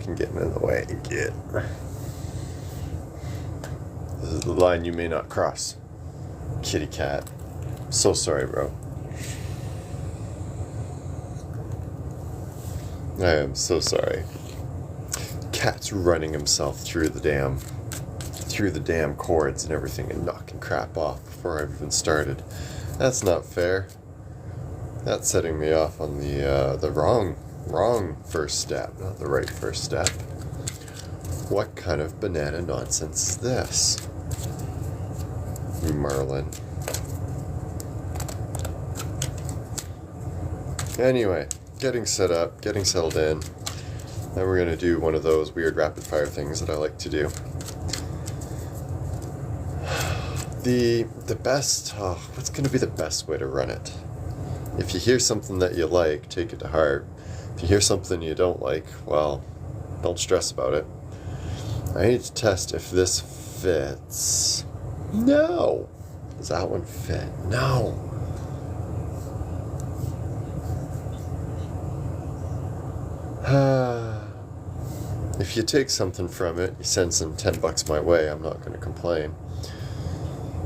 fucking getting in the way. Get. This is the line you may not cross. Kitty cat. So sorry, bro. I am so sorry. Cat's running himself through the damn cords and everything and knocking crap off before I've even started. That's not fair. That's setting me off on the wrong first step, not the right first step. What kind of banana nonsense is this? Merlin. Anyway, getting set up, getting settled in. Now we're going to do one of those weird rapid fire things that I like to do. The best, what's going to be the best way to run it? If you hear something that you like, take it to heart. If you hear something you don't like, well, don't stress about it. I need to test if this fits. No! Does that one fit? No! If you take something from it, you send some $10 my way, I'm not going to complain.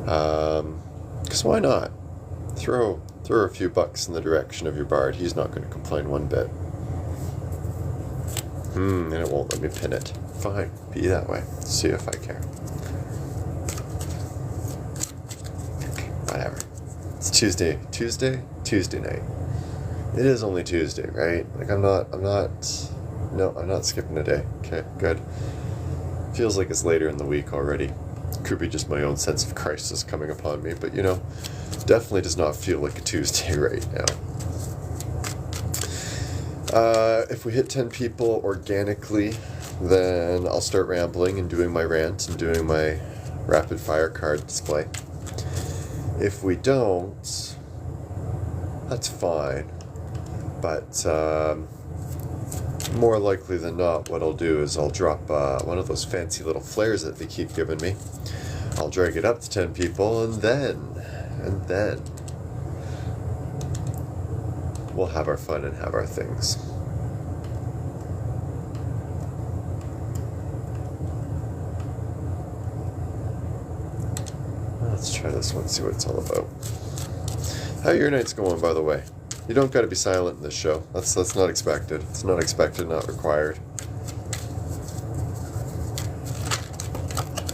Because why not? Throw a few bucks in the direction of your bard. He's not going to complain one bit. And it won't let me pin it. Fine, be that way. See if I care. Whatever. It's Tuesday night. It is only Tuesday, right? Like I'm not skipping a day. Okay, good. Feels like it's later in the week already. Could be just my own sense of crisis coming upon me, but definitely does not feel like a Tuesday right now. If we hit 10 people organically, then I'll start rambling and doing my rant and doing my rapid fire card display. If we don't, that's fine. But more likely than not, what I'll do is I'll drop one of those fancy little flares that they keep giving me. I'll drag it up to 10 people, and then we'll have our fun and have our things. Let's try this one, see what it's all about. How are your nights going, by the way? You don't got to be silent in this show. That's not expected. It's not expected, not required.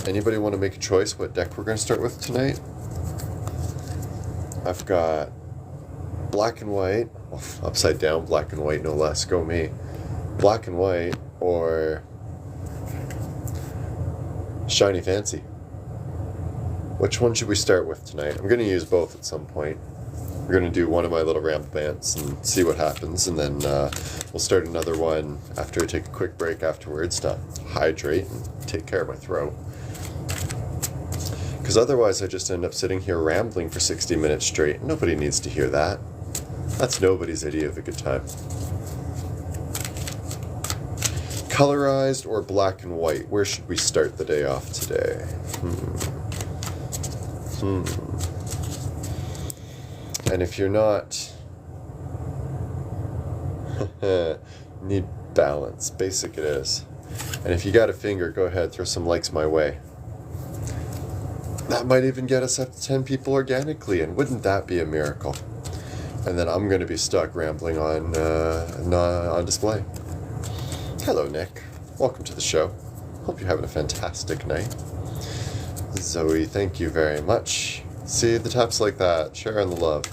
Anybody want to make a choice what deck we're going to start with tonight? I've got black and white, upside down black and white, no less. Go me. Black and white or shiny fancy. Which one should we start with tonight? I'm going to use both at some point. We're going to do one of my little ramble bants and see what happens, and then we'll start another one after I take a quick break afterwards to hydrate and take care of my throat. Because otherwise I just end up sitting here rambling for 60 minutes straight. Nobody needs to hear that. That's nobody's idea of a good time. Colorized or black and white? Where should we start the day off today? And if you're not... need balance. Basic it is. And if you got a finger, go ahead, throw some likes my way. That might even get us up to 10 people organically, and wouldn't that be a miracle? And then I'm going to be stuck rambling on display. Hello, Nick. Welcome to the show. Hope you're having a fantastic night. Zoe, thank you very much. See, the taps like that, sharing the love.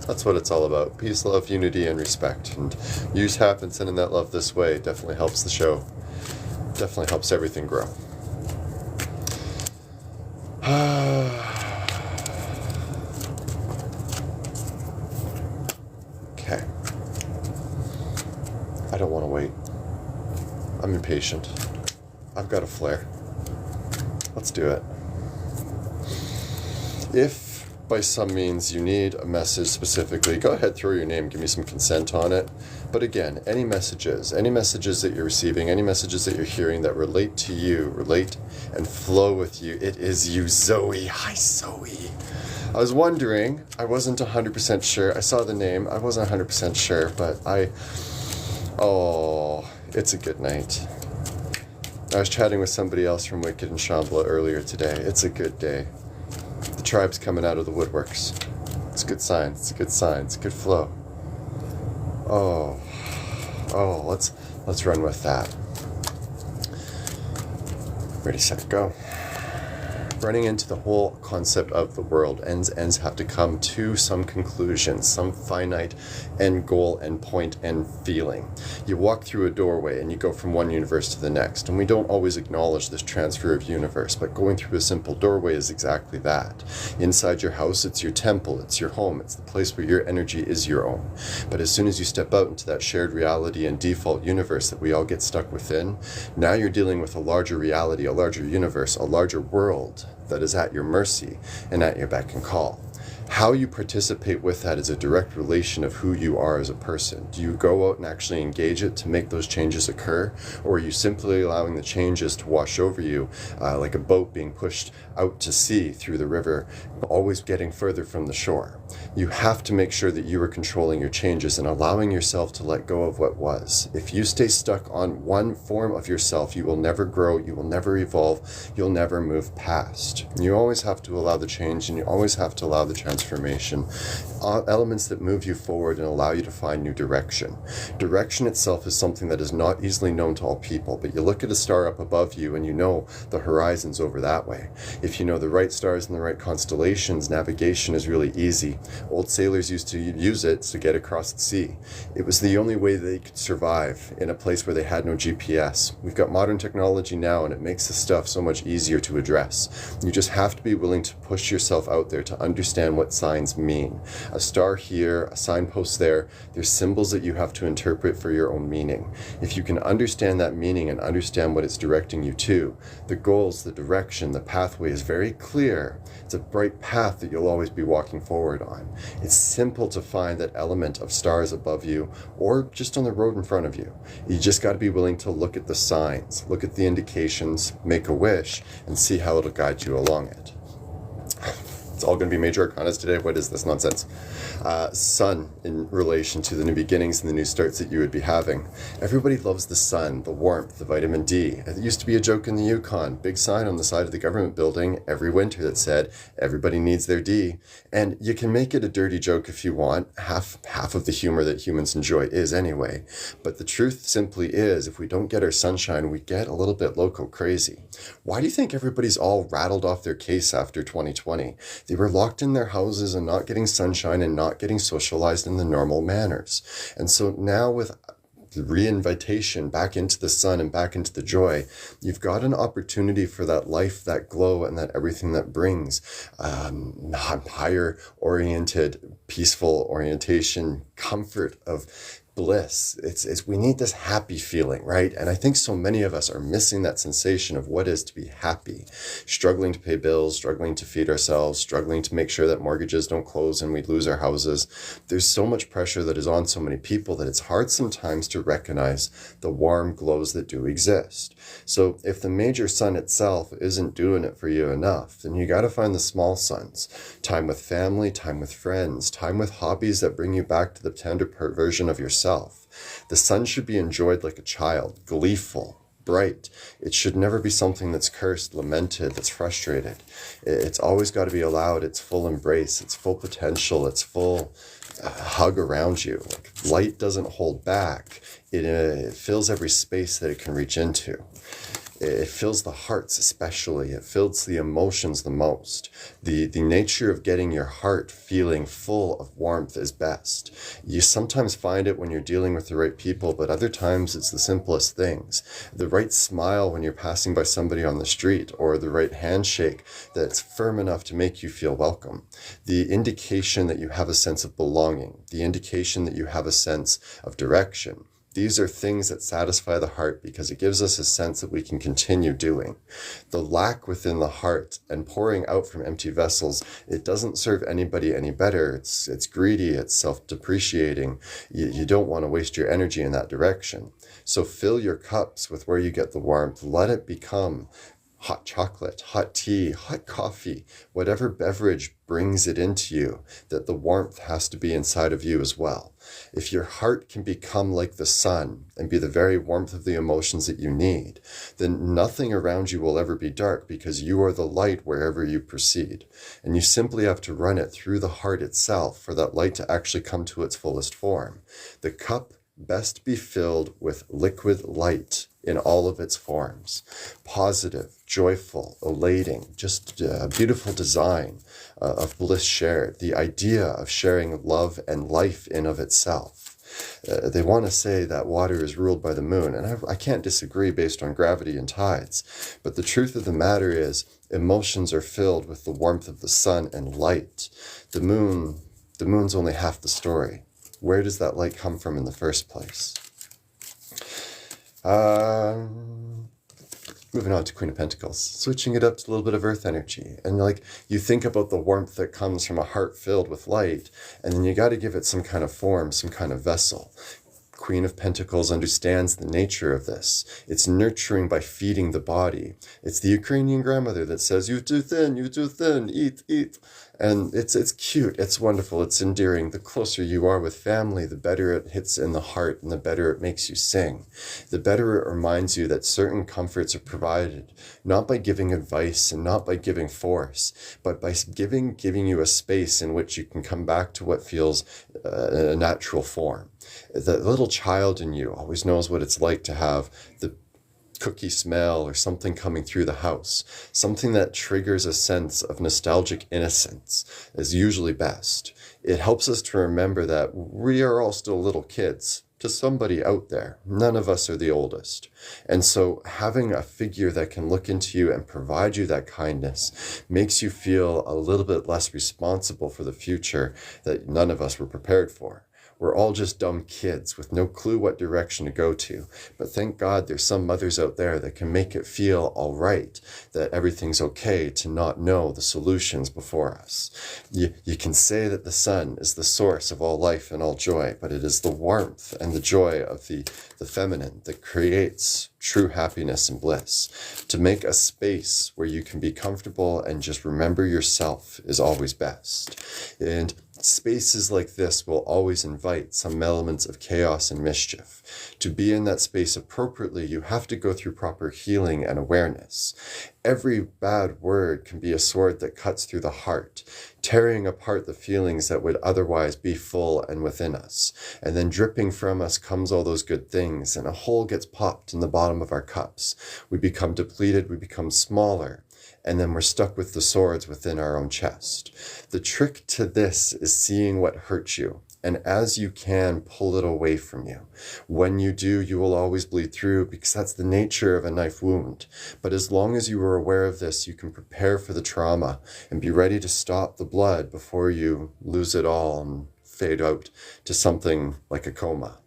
That's what it's all about. Peace, love, unity, and respect. And you tap and sending that love this way definitely helps the show. Definitely helps everything grow. Okay. I don't want to wait. I'm impatient. I've got a flare. Let's do it. If by some means you need a message specifically, go ahead, throw your name, give me some consent on it. But again, any messages that you're receiving, any messages that you're hearing that relate to you, relate and flow with you, it is you, Zoe. Hi, Zoe. I was wondering, I wasn't 100% sure. I saw the name, I wasn't 100% sure, but it's a good night. I was chatting with somebody else from Wicked and Shambhala earlier today. It's a good day. The tribe's coming out of the woodworks. It's a good sign. It's a good sign. It's a good flow. Oh, let's run with that. Ready, set, go. Running into the whole concept of the world, ends have to come to some conclusion, some finite end goal, end point, end feeling. You walk through a doorway and you go from one universe to the next, and we don't always acknowledge this transfer of universe, but going through a simple doorway is exactly that. Inside your house, it's your temple, it's your home, it's the place where your energy is your own. But as soon as you step out into that shared reality and default universe that we all get stuck within, now you're dealing with a larger reality, a larger universe, a larger world that is at your mercy and at your beck and call. How you participate with that is a direct relation of who you are as a person. Do you go out and actually engage it to make those changes occur? Or are you simply allowing the changes to wash over you like a boat being pushed out to sea through the river, always getting further from the shore? You have to make sure that you are controlling your changes and allowing yourself to let go of what was. If you stay stuck on one form of yourself, you will never grow, you will never evolve, you'll never move past. You always have to allow the change, and you always have to allow the transformation, elements that move you forward and allow you to find new direction. Direction itself is something that is not easily known to all people, but you look at a star up above you and you know the horizon's over that way. If you know the right stars and the right constellations, navigation is really easy. Old sailors used to use it to get across the sea. It was the only way they could survive in a place where they had no GPS. We've got modern technology now, and it makes this stuff so much easier to address. You just have to be willing to push yourself out there to understand what signs mean. A star here, a signpost there, there's symbols that you have to interpret for your own meaning. If you can understand that meaning and understand what it's directing you to, the goals, the direction, the pathway is very clear. It's a bright path that you'll always be walking forward on. It's simple to find that element of stars above you or just on the road in front of you. You just got to be willing to look at the signs, look at the indications, make a wish, and see how it'll guide you along it. It's all going to be major arcanas today. What is this nonsense? Sun in relation to the new beginnings and the new starts that you would be having. Everybody loves the sun, the warmth, the vitamin D. It used to be a joke in the Yukon. Big sign on the side of the government building every winter that said, everybody needs their D. And you can make it a dirty joke if you want. Half of the humor that humans enjoy is anyway. But the truth simply is, if we don't get our sunshine, we get a little bit loco crazy. Why do you think everybody's all rattled off their case after 2020? They were locked in their houses and not getting sunshine and not getting socialized in the normal manners. And so now with the reinvitation back into the sun and back into the joy, you've got an opportunity for that life, that glow, and that everything that brings higher oriented, peaceful orientation, comfort of bliss. It's we need this happy feeling, right? And I think so many of us are missing that sensation of what is to be happy, struggling to pay bills, struggling to feed ourselves, struggling to make sure that mortgages don't close and we lose our houses. There's so much pressure that is on so many people that it's hard sometimes to recognize the warm glows that do exist. So if the major sun itself isn't doing it for you enough, then you got to find the small suns. Time with family, time with friends, time with hobbies that bring you back to the tender version of yourself. The sun should be enjoyed like a child, gleeful, bright. It should never be something that's cursed, lamented, that's frustrated. It's always got to be allowed its full embrace, its full potential, its full hug around you. Like light doesn't hold back. It fills every space that it can reach into. It fills the hearts especially. It fills the emotions the most. The nature of getting your heart feeling full of warmth is best. You sometimes find it when you're dealing with the right people, but other times it's the simplest things. The right smile when you're passing by somebody on the street, or the right handshake that's firm enough to make you feel welcome. The indication that you have a sense of belonging. The indication that you have a sense of direction. These are things that satisfy the heart because it gives us a sense that we can continue doing. The lack within the heart and pouring out from empty vessels, it doesn't serve anybody any better. It's greedy, it's self-depreciating. You don't want to waste your energy in that direction. So fill your cups with where you get the warmth. Let it become hot chocolate, hot tea, hot coffee, whatever beverage brings it into you, that the warmth has to be inside of you as well. If your heart can become like the sun and be the very warmth of the emotions that you need, then nothing around you will ever be dark, because you are the light wherever you proceed. And you simply have to run it through the heart itself for that light to actually come to its fullest form. The cup best be filled with liquid light in all of its forms. Positive, joyful, elating, just a beautiful design of bliss shared. The idea of sharing love and life in of itself. They want to say that water is ruled by the moon, and I can't disagree based on gravity and tides. But the truth of the matter is, emotions are filled with the warmth of the sun and light. The moon's only half the story. Where does that light come from in the first place? Moving on to Queen of Pentacles, switching it up to a little bit of earth energy. And like, you think about the warmth that comes from a heart filled with light, and then you got to give it some kind of form, some kind of vessel. Queen of Pentacles understands the nature of this. It's nurturing by feeding the body. It's the Ukrainian grandmother that says, "You're too thin, eat, eat." And it's cute, it's wonderful, it's endearing. The closer you are with family, the better it hits in the heart, and the better it makes you sing. The better it reminds you that certain comforts are provided, not by giving advice and not by giving force, but by giving you a space in which you can come back to what feels a natural form. The little child in you always knows what it's like to have the cookie smell or something coming through the house. Something that triggers a sense of nostalgic innocence is usually best. It helps us to remember that we are all still little kids to somebody out there. None of us are the oldest. And so having a figure that can look into you and provide you that kindness makes you feel a little bit less responsible for the future that none of us were prepared for. We're all just dumb kids with no clue what direction to go to. But thank God there's some mothers out there that can make it feel all right, that everything's okay to not know the solutions before us. You can say that the sun is the source of all life and all joy, but it is the warmth and the joy of the feminine that creates true happiness and bliss. To make a space where you can be comfortable and just remember yourself is always best. And spaces like this will always invite some elements of chaos and mischief. To be in that space appropriately, you have to go through proper healing and awareness. Every bad word can be a sword that cuts through the heart, tearing apart the feelings that would otherwise be full and within us. And then dripping from us comes all those good things, and a hole gets popped in the bottom of our cups. We become depleted, we become smaller, and then we're stuck with the swords within our own chest. The trick to this is seeing what hurts you, and as you can, pull it away from you. When you do, you will always bleed through, because that's the nature of a knife wound. But as long as you are aware of this, you can prepare for the trauma and be ready to stop the blood before you lose it all and fade out to something like a coma.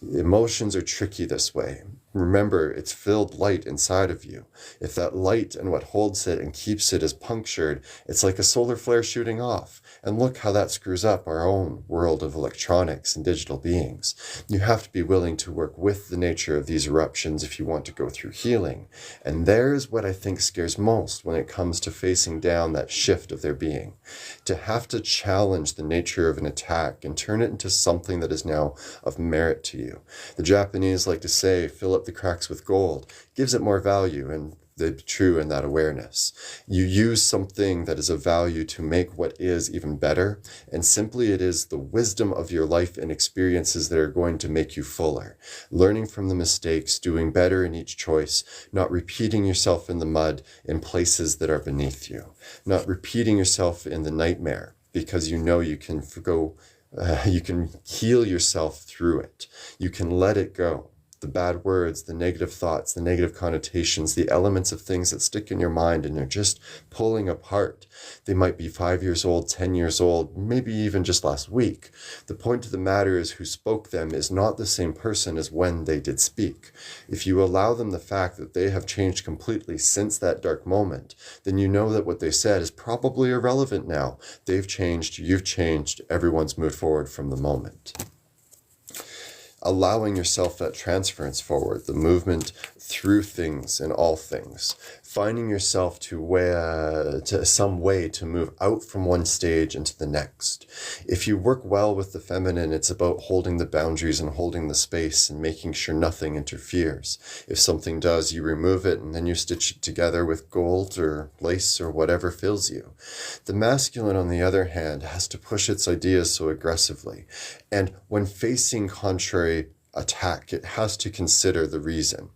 Emotions are tricky this way. Remember, it's filled light inside of you. If that light and what holds it and keeps it is punctured, it's like a solar flare shooting off. And look how that screws up our own world of electronics and digital beings. You have to be willing to work with the nature of these eruptions if you want to go through healing. And there's what I think scares most when it comes to facing down that shift of their being. To have to challenge the nature of an attack and turn it into something that is now of merit to you. The Japanese like to say, fill up the cracks with gold, gives it more value, and the true in that awareness. You use something that is of value to make what is even better, and simply it is the wisdom of your life and experiences that are going to make you fuller. Learning from the mistakes, doing better in each choice, not repeating yourself in the mud in places that are beneath you, not repeating yourself in the nightmare, because you know you can you can heal yourself through it. You can let it go. The bad words, the negative thoughts, the negative connotations, the elements of things that stick in your mind and you're just pulling apart. They might be 5 years old, 10 years old, maybe even just last week. The point of the matter is who spoke them is not the same person as when they did speak. If you allow them the fact that they have changed completely since that dark moment, then you know that what they said is probably irrelevant now. They've changed, you've changed, everyone's moved forward from the moment. allowing yourself that transference forward, the movement through things and all things, finding yourself to some way to move out from one stage into the next. If you work well with the feminine, it's about holding the boundaries and holding the space and making sure nothing interferes. If something does, you remove it and then you stitch it together with gold or lace or whatever fills you. The masculine, on the other hand, has to push its ideas so aggressively. And when facing contrary attack, it has to consider the reason.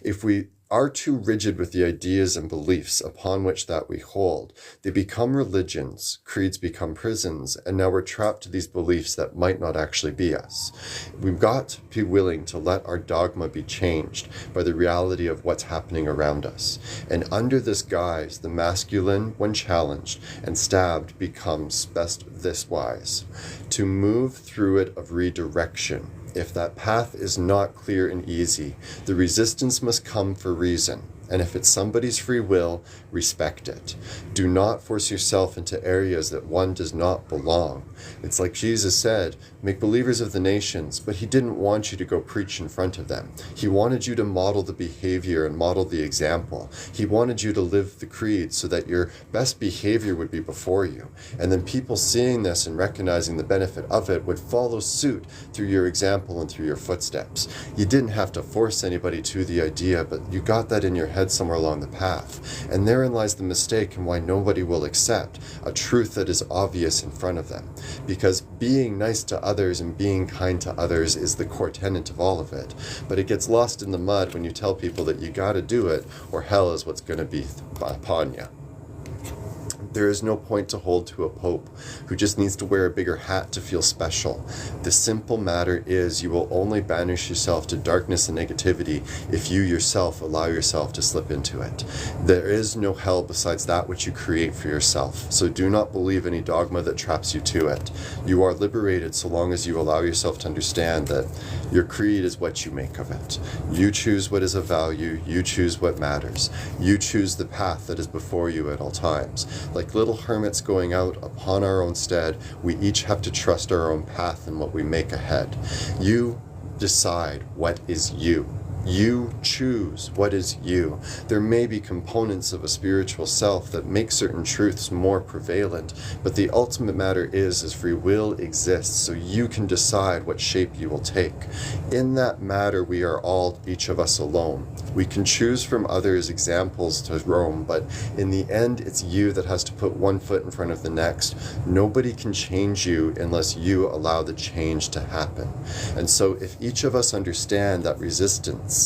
If we are too rigid with the ideas and beliefs upon which that we hold, they become religions, creeds become prisons, and now we're trapped to these beliefs that might not actually be us. We've got to be willing to let our dogma be changed by the reality of what's happening around us. And under this guise, the masculine, when challenged and stabbed, becomes best this wise: to move through it of redirection. If that path is not clear and easy, the resistance must come for reason. And if it's somebody's free will, respect it. Do not force yourself into areas that one does not belong. It's like Jesus said, make believers of the nations, but he didn't want you to go preach in front of them. He wanted you to model the behavior and model the example. He wanted you to live the creed so that your best behavior would be before you. And then people seeing this and recognizing the benefit of it would follow suit through your example and through your footsteps. You didn't have to force anybody to the idea, but you got that in your head somewhere along the path. And therein lies the mistake and why nobody will accept a truth that is obvious in front of them. Because being nice to others and being kind to others is the core tenet of all of it. But it gets lost in the mud when you tell people that you gotta do it or hell is what's gonna be upon you. There is no point to hold to a pope who just needs to wear a bigger hat to feel special. The simple matter is you will only banish yourself to darkness and negativity if you yourself allow yourself to slip into it. There is no hell besides that which you create for yourself, so do not believe any dogma that traps you to it. You are liberated so long as you allow yourself to understand that your creed is what you make of it. You choose what is of value, you choose what matters. You choose the path that is before you at all times. Like little hermits going out upon our own stead, we each have to trust our own path and what we make ahead. You decide what is you. You choose what is you. There may be components of a spiritual self that make certain truths more prevalent, but the ultimate matter is free will exists, so you can decide what shape you will take. In that matter, we are all, each of us alone. We can choose from others examples to roam, but in the end, it's you that has to put one foot in front of the next. Nobody can change you unless you allow the change to happen. And so if each of us understand that resistance,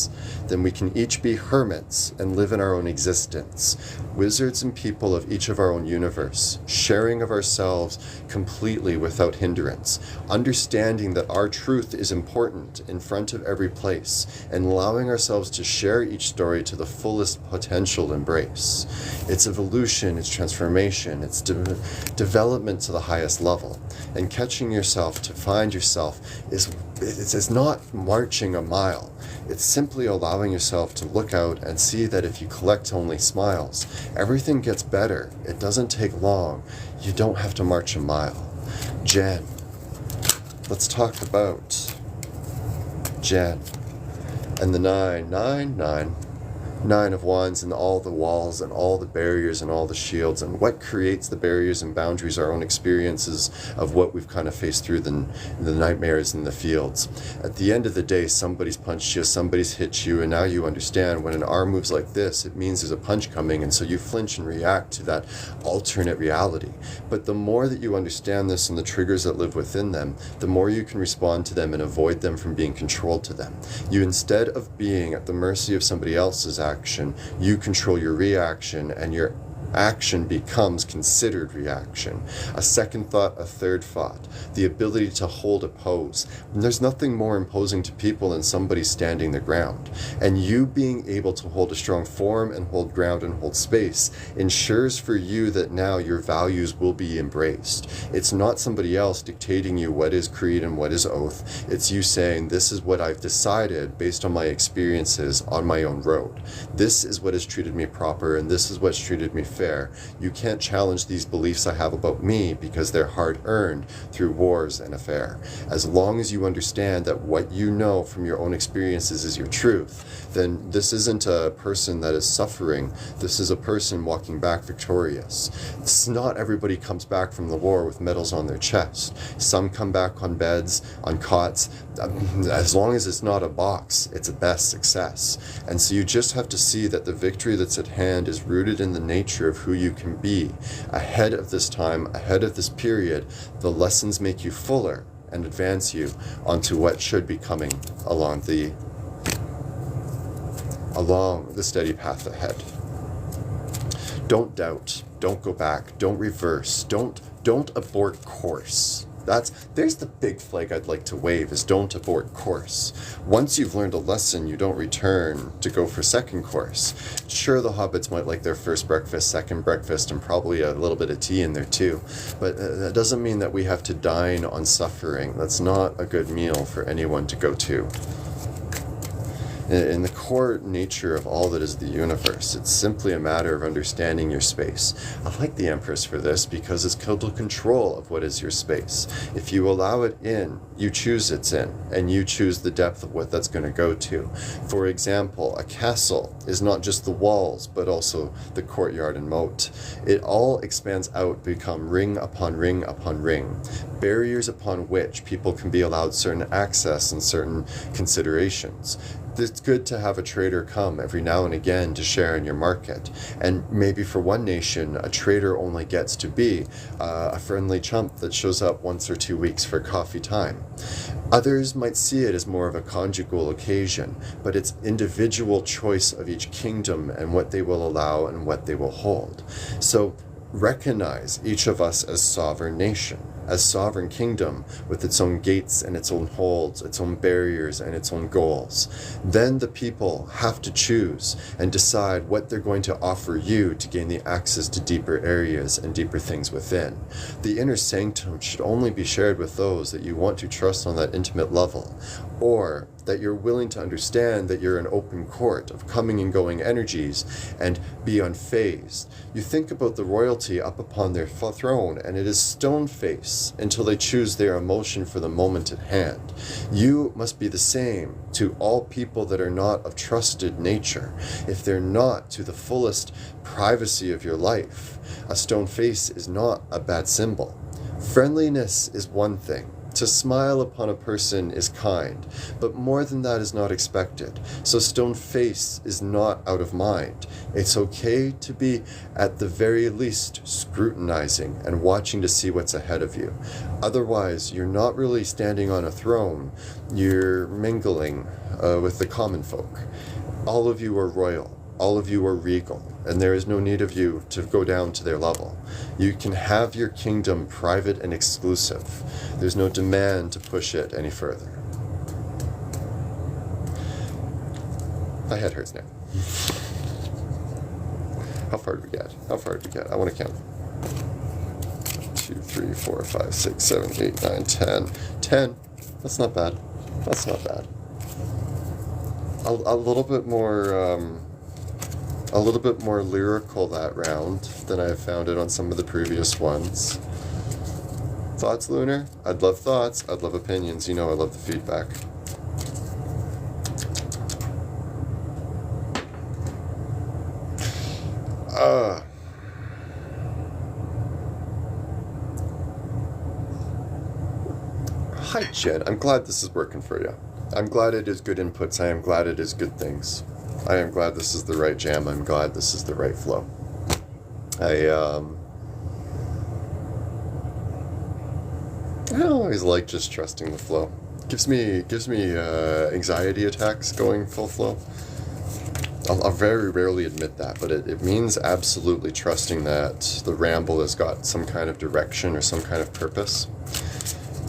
then we can each be hermits and live in our own existence, wizards and people of each of our own universe, sharing of ourselves completely without hindrance, understanding that our truth is important in front of every place, and allowing ourselves to share each story to the fullest potential embrace. It's evolution, it's transformation, it's development to the highest level. And catching yourself to find yourself is not marching a mile. It's simply allowing yourself to look out and see that if you collect only smiles, everything gets better. It doesn't take long. You don't have to march a mile. Jen. Let's talk about Jen and the 999. 9 of Wands and all the walls and all the barriers and all the shields, and what creates the barriers and boundaries, our own experiences of what we've kind of faced through the nightmares in the fields. At the end of the day, somebody's punched you, somebody's hit you, and now you understand when an arm moves like this, it means there's a punch coming, and so you flinch and react to that alternate reality. But the more that you understand this and the triggers that live within them, the more you can respond to them and avoid them from being controlled to them. You, instead of being at the mercy of somebody else's action, you control your reaction, and your action becomes considered reaction. A second thought, a third thought. The ability to hold a pose. And there's nothing more imposing to people than somebody standing their ground. And you being able to hold a strong form and hold ground and hold space ensures for you that now your values will be embraced. It's not somebody else dictating you what is creed and what is oath. It's you saying, this is what I've decided based on my experiences on my own road. This is what has treated me proper, and this is what's treated me fair. fair. You can't challenge these beliefs I have about me because they're hard-earned through wars and affair. As long as you understand that what you know from your own experiences is your truth, then this isn't a person that is suffering. This is a person walking back victorious. It's not everybody comes back from the war with medals on their chest. Some come back on beds, on cots. As long as it's not a box, it's a best success. And so you just have to see that the victory that's at hand is rooted in the nature of who you can be. Ahead of this time, ahead of this period, the lessons make you fuller and advance you onto what should be coming along the steady path ahead. Don't doubt, don't go back, don't reverse, don't abort course. There's the big flag I'd like to wave, is don't abort course. Once you've learned a lesson, you don't return to go for second course. Sure, the hobbits might like their first breakfast, second breakfast, and probably a little bit of tea in there too. But that doesn't mean that we have to dine on suffering. That's not a good meal for anyone to go to. In the core nature of all that is the universe, it's simply a matter of understanding your space. I like the Empress for this because it's total control of what is your space. If you allow it in, you choose it's in, and you choose the depth of what that's going to go to. For example, a castle is not just the walls, but also the courtyard and moat. It all expands out, become ring upon ring upon ring, barriers upon which people can be allowed certain access and certain considerations. It's good to have a trader come every now and again to share in your market. And maybe for one nation, a trader only gets to be a friendly chump that shows up once or 2 weeks for coffee time. Others might see it as more of a conjugal occasion, but it's individual choice of each kingdom and what they will allow and what they will hold. So recognize each of us as sovereign nation, as sovereign kingdom with its own gates and its own holds, its own barriers and its own goals. Then the people have to choose and decide what they're going to offer you to gain the access to deeper areas and deeper things within. The inner sanctum should only be shared with those that you want to trust on that intimate level, or that you're willing to understand that you're an open court of coming and going energies and be unfazed. You think about the royalty up upon their throne, and it is stone face until they choose their emotion for the moment at hand. You must be the same to all people that are not of trusted nature. If they're not to the fullest privacy of your life, a stone face is not a bad symbol. Friendliness is one thing. To smile upon a person is kind, but more than that is not expected. So stone face is not out of mind. It's okay to be, at the very least, scrutinizing and watching to see what's ahead of you. Otherwise, you're not really standing on a throne. You're mingling with the common folk. All of you are royal. All of you are regal, and there is no need of you to go down to their level. You can have your kingdom private and exclusive. There's no demand to push it any further. My head hurts now. How far did we get? How far did we get? I want to count. 2, 3, 4, 5, 6, 7, 8, 9, 10. 10. That's not bad. That's not bad. A little bit more lyrical that round than I found it on some of the previous ones. Thoughts, Lunar? I'd love thoughts. I'd love opinions. You know I love the feedback. Hi, Jen. I'm glad this is working for you. I'm glad it is good inputs. I am glad it is good things. I am glad this is the right jam. I'm glad this is the right flow. I always like just trusting the flow. Gives me anxiety attacks going full flow. I'll very rarely admit that, but it means absolutely trusting that the ramble has got some kind of direction or some kind of purpose.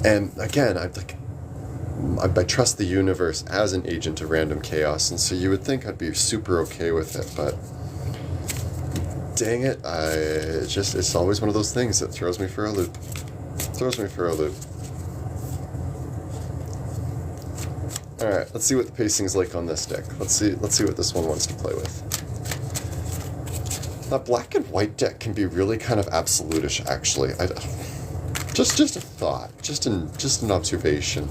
And again, I trust the universe as an agent of random chaos, and so you would think I'd be super okay with it, but dang it, it's always one of those things that throws me for a loop. Alright, let's see what the pacing's like on this deck. Let's see what this one wants to play with. A black and white deck can be really kind of absolutish, actually. Just a thought, just an observation,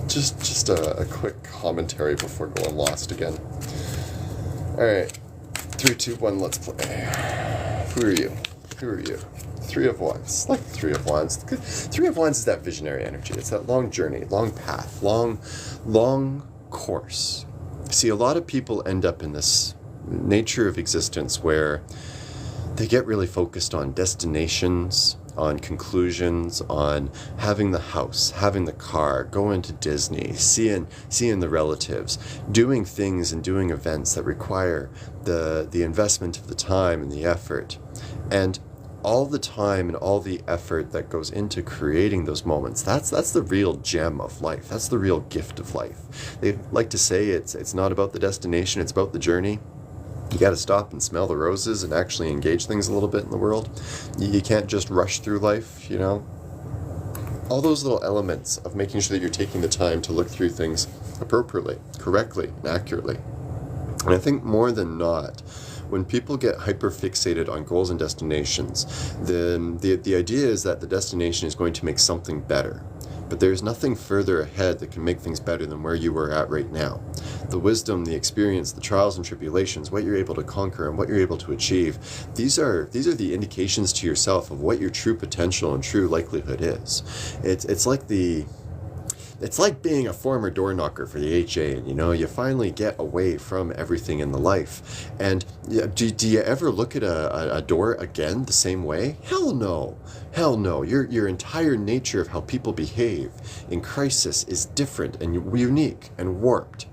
just a quick commentary before going lost again. All right, 3, 2, 1, let's play. Who are you? Who are you? Three of Wands. Like the Three of Wands. Three of Wands is that visionary energy. It's that long journey, long path, long course. See, a lot of people end up in this nature of existence where they get really focused on destinations, on conclusions, on having the house, having the car, going to Disney, seeing the relatives, doing things and doing events that require the investment of the time and the effort. And all the time and all the effort that goes into creating those moments, that's the real gem of life. That's the real gift of life. They like to say it's not about the destination, it's about the journey. You got to stop and smell the roses and actually engage things a little bit in the world. You can't just rush through life, you know. All those little elements of making sure that you're taking the time to look through things appropriately, correctly, and accurately. And I think more than not, when people get hyper-fixated on goals and destinations, then the idea is that the destination is going to make something better. But there's nothing further ahead that can make things better than where you were at right now. The wisdom, the experience, the trials and tribulations, what you're able to conquer and what you're able to achieve, these are the indications to yourself of what your true potential and true likelihood is. It's like being a former door knocker for the HA, and you finally get away from everything in the life. And do you ever look at a door again the same way? Hell no. Hell no. Your entire nature of how people behave in crisis is different and unique and warped.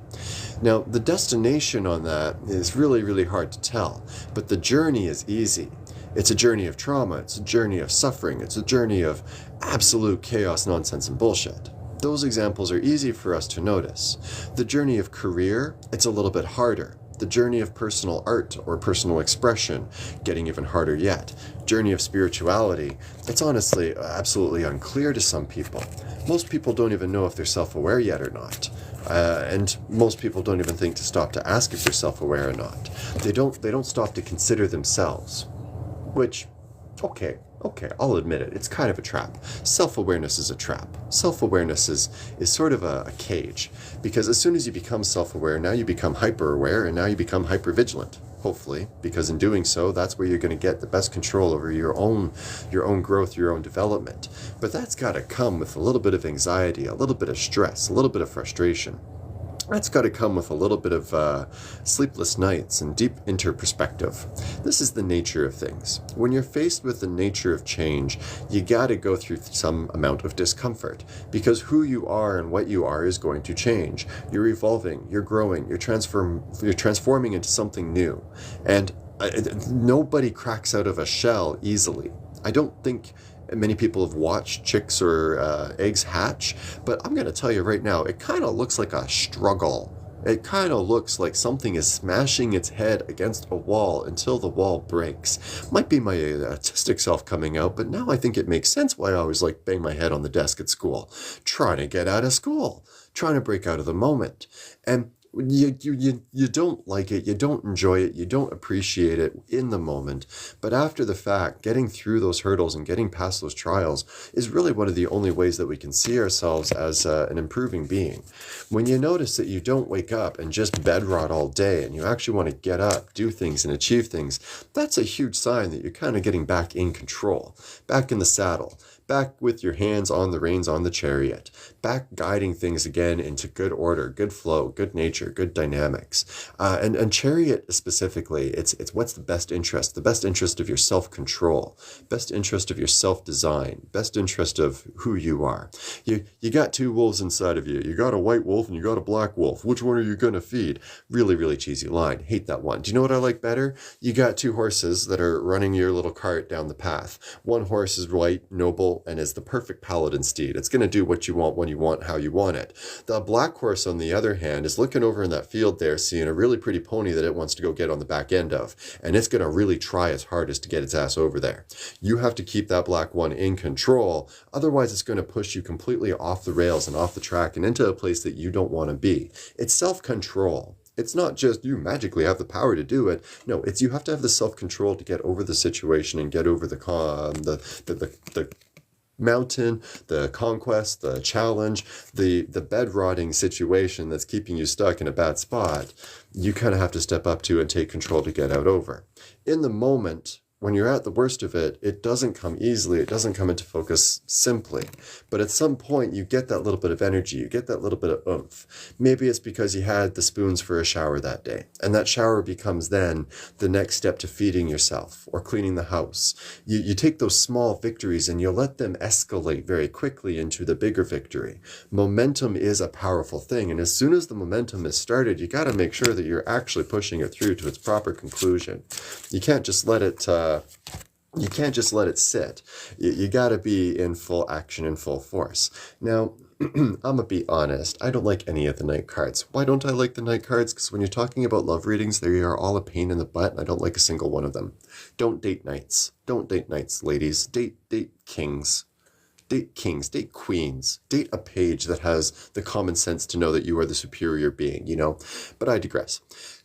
Now, the destination on that is really, really hard to tell, but the journey is easy. It's a journey of trauma. It's a journey of suffering. It's a journey of absolute chaos, nonsense, and bullshit. Those examples are easy for us to notice. The journey of career, it's a little bit harder. The journey of personal art or personal expression, getting even harder yet. Journey of spirituality, it's honestly absolutely unclear to some people. Most people don't even know if they're self-aware yet or not. And most people don't even think to stop to ask if they're self-aware or not. They don't stop to consider themselves. Which, okay, I'll admit it. It's kind of a trap. Self-awareness is a trap. Self-awareness is sort of a cage. Because as soon as you become self-aware, now you become hyper-aware, and now you become hyper-vigilant, hopefully. Because in doing so, that's where you're going to get the best control over your own growth, your own development. But that's got to come with a little bit of anxiety, a little bit of stress, a little bit of frustration. That's got to come with a little bit of sleepless nights and deep introspective. This is the nature of things. When you're faced with the nature of change, you got to go through some amount of discomfort, because who you are and what you are is going to change. You're evolving, you're growing, you're transforming into something new. And nobody cracks out of a shell easily. I don't think many people have watched chicks or eggs hatch, but I'm going to tell you right now, it kind of looks like a struggle. It kind of looks like something is smashing its head against a wall until the wall breaks. Might be my autistic self coming out, but now I think it makes sense why I always bang my head on the desk at school. Trying to get out of school. Trying to break out of the moment. And you don't like it, you don't enjoy it, you don't appreciate it in the moment, but after the fact, getting through those hurdles and getting past those trials is really one of the only ways that we can see ourselves as an improving being. When you notice that you don't wake up and just bed rot all day, and you actually want to get up, do things, and achieve things, that's a huge sign that you're kind of getting back in control, back in the saddle, back with your hands on the reins on the chariot, back guiding things again into good order, good flow, good nature, good dynamics. And chariot specifically, it's what's the best interest of your self-control, best interest of your self-design, best interest of who you are. You got two wolves inside of you. You got a white wolf and you got a black wolf. Which one are you going to feed? Really, really cheesy line. Hate that one. Do you know what I like better? You got two horses that are running your little cart down the path. One horse is white, noble, and is the perfect paladin steed. It's going to do what you want, when you want, how you want it. The black horse, on the other hand, is looking over in that field there, seeing a really pretty pony that it wants to go get on the back end of, and it's going to really try its hardest to get its ass over there. You have to keep that black one in control, otherwise it's going to push you completely off the rails and off the track and into a place that you don't want to be. It's self-control. It's not just you magically have the power to do it. No, it's you have to have the self-control to get over the situation and get over the mountain, the conquest, the challenge, the bed rotting situation that's keeping you stuck in a bad spot. You kind of have to step up to and take control to get out over. In the moment, when you're at the worst of it, it doesn't come easily. It doesn't come into focus simply. But at some point, you get that little bit of energy. You get that little bit of oomph. Maybe it's because you had the spoons for a shower that day. And that shower becomes then the next step to feeding yourself or cleaning the house. You take those small victories and you let them escalate very quickly into the bigger victory. Momentum is a powerful thing. And as soon as the momentum is started, you got to make sure that you're actually pushing it through to its proper conclusion. You can't just let it sit. You got to be in full action and full force. Now, I'm going to be honest. I don't like any of the night cards. Why don't I like the night cards? Because when you're talking about love readings, they are all a pain in the butt, and I don't like a single one of them. Don't date knights. Don't date knights, ladies. Date kings. Date kings, date queens, date a page that has the common sense to know that you are the superior being, But I digress.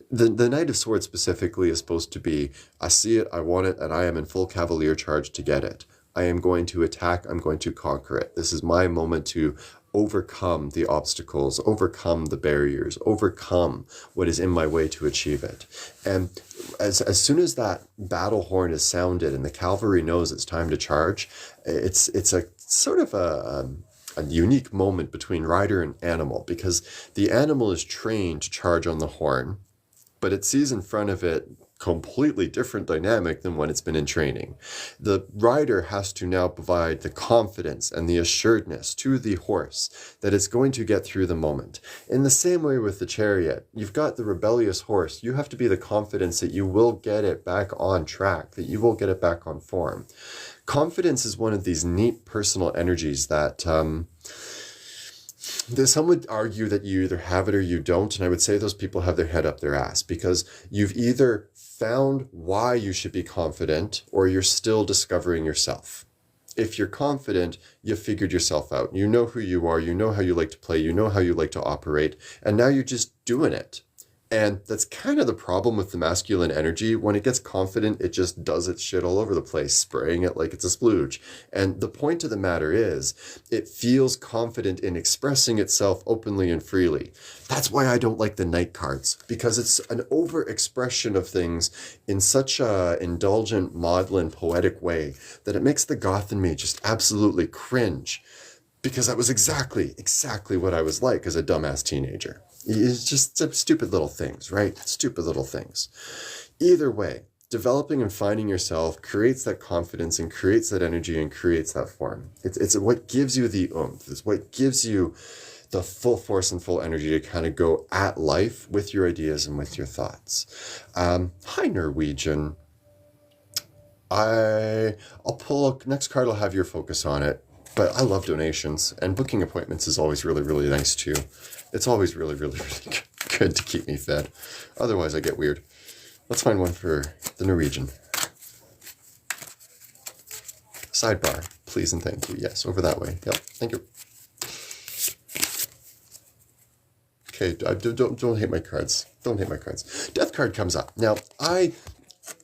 The Knight of Swords specifically is supposed to be, I see it, I want it, and I am in full cavalier charge to get it. I am going to attack, I'm going to conquer it. This is my moment to overcome the obstacles, overcome the barriers, overcome what is in my way to achieve it. And as soon as that battle horn is sounded and the cavalry knows it's time to charge, it's a sort of a unique moment between rider and animal, because the animal is trained to charge on the horn, but it sees in front of it completely different dynamic than when it's been in training. The rider has to now provide the confidence and the assuredness to the horse that it's going to get through the moment. In the same way with the chariot, you've got the rebellious horse. You have to be the confidence that you will get it back on track, that you will get it back on form. Confidence is one of these neat personal energies that some would argue that you either have it or you don't, and I would say those people have their head up their ass, because you've either found why you should be confident or you're still discovering yourself. If you're confident, you've figured yourself out. You know who you are, you know how you like to play, you know how you like to operate, and now you're just doing it. And that's kind of the problem with the masculine energy. When it gets confident, it just does its shit all over the place, spraying it like it's a splooge. And the point of the matter is, it feels confident in expressing itself openly and freely. That's why I don't like the night cards, because it's an overexpression of things in such a indulgent, maudlin, poetic way that it makes the goth in me just absolutely cringe. Because that was exactly what I was like as a dumbass teenager. It's just stupid little things, right? Stupid little things. Either way, developing and finding yourself creates that confidence and creates that energy and creates that form. It's what gives you the oomph. It's what gives you the full force and full energy to kind of go at life with your ideas and with your thoughts. Hi, Norwegian. I'll pull next card. I'll have your focus on it. But I love donations, and booking appointments is always really, really nice too. It's always really, really, really good to keep me fed. Otherwise, I get weird. Let's find one for the Norwegian. Sidebar, please and thank you. Yes, over that way. Yep, thank you. Okay, don't hate my cards. Don't hate my cards. Death card comes up. Now,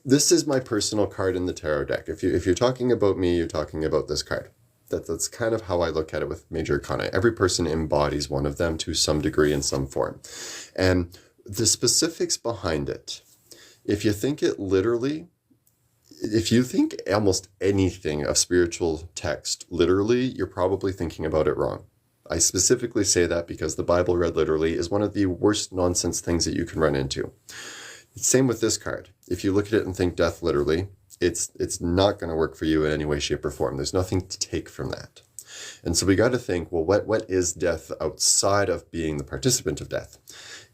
this is my personal card in the tarot deck. If you're talking about me, you're talking about this card. That's kind of how I look at it with major arcana. Every person embodies one of them to some degree in some form. And the specifics behind it, if you think it literally, if you think almost anything of spiritual text literally, you're probably thinking about it wrong. I specifically say that because the Bible read literally is one of the worst nonsense things that you can run into. Same with this card. If you look at it and think death literally, it's not going to work for you in any way, shape, or form. There's nothing to take from that. And so we got to think, well, what is death outside of being the participant of death?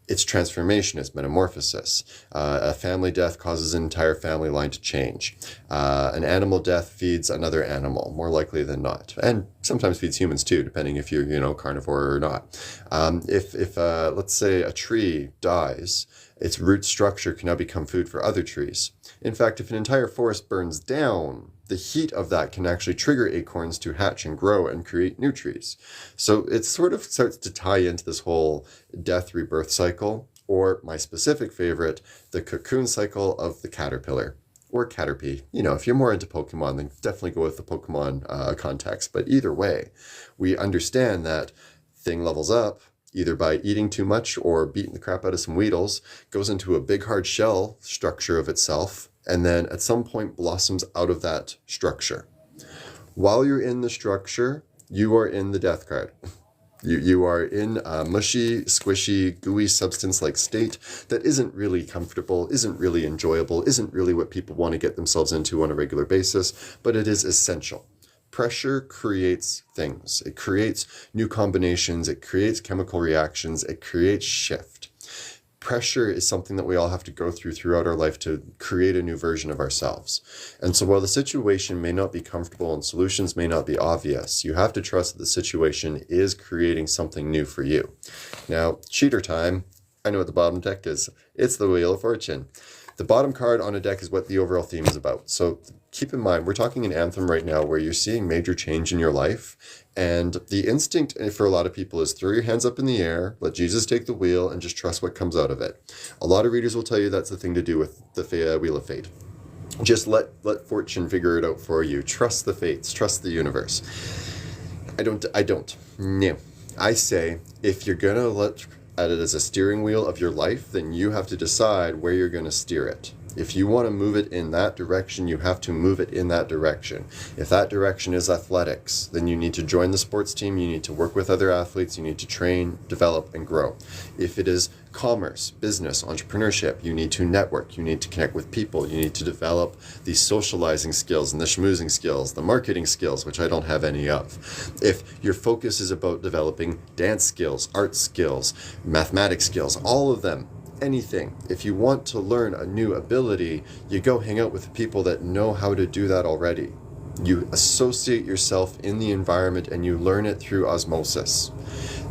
It's transformation, it's metamorphosis. A family death causes an entire family line to change. An animal death feeds another animal, more likely than not. And sometimes feeds humans too, depending if you're, carnivore or not. If let's say a tree dies, its root structure can now become food for other trees. In fact, if an entire forest burns down, the heat of that can actually trigger acorns to hatch and grow and create new trees. So it sort of starts to tie into this whole death rebirth cycle. or my specific favorite, the cocoon cycle of the caterpillar. Or Caterpie. If you're more into Pokemon, then definitely go with the Pokemon context. But either way, we understand that thing levels up either by eating too much or beating the crap out of some Weedles, goes into a big hard shell structure of itself, and then at some point blossoms out of that structure. While you're in the structure, you are in the death card. You are in a mushy, squishy, gooey substance-like state that isn't really comfortable, isn't really enjoyable, isn't really what people want to get themselves into on a regular basis, but it is essential. Pressure creates things. It creates new combinations. It creates chemical reactions. It creates shift. Pressure is something that we all have to go through throughout our life to create a new version of ourselves. And so while the situation may not be comfortable and solutions may not be obvious, you have to trust that the situation is creating something new for you. Now, cheater time. I know what the bottom deck is. It's the Wheel of Fortune. The bottom card on a deck is what the overall theme is about. So keep in mind, we're talking an anthem right now where you're seeing major change in your life. And the instinct for a lot of people is throw your hands up in the air, let Jesus take the wheel, and just trust what comes out of it. A lot of readers will tell you that's the thing to do with the Wheel of Fate. Just let fortune figure it out for you. Trust the fates. Trust the universe. I don't. No. I say, if you're going to look at it as a steering wheel of your life, then you have to decide where you're going to steer it. If you want to move it in that direction, you have to move it in that direction. If that direction is athletics, then you need to join the sports team, you need to work with other athletes, you need to train, develop, and grow. If it is commerce, business, entrepreneurship, you need to network, you need to connect with people, you need to develop the socializing skills and the schmoozing skills, the marketing skills, which I don't have any of. If your focus is about developing dance skills, art skills, mathematics skills, all of them, anything. If you want to learn a new ability, you go hang out with people that know how to do that already. You associate yourself in the environment and you learn it through osmosis.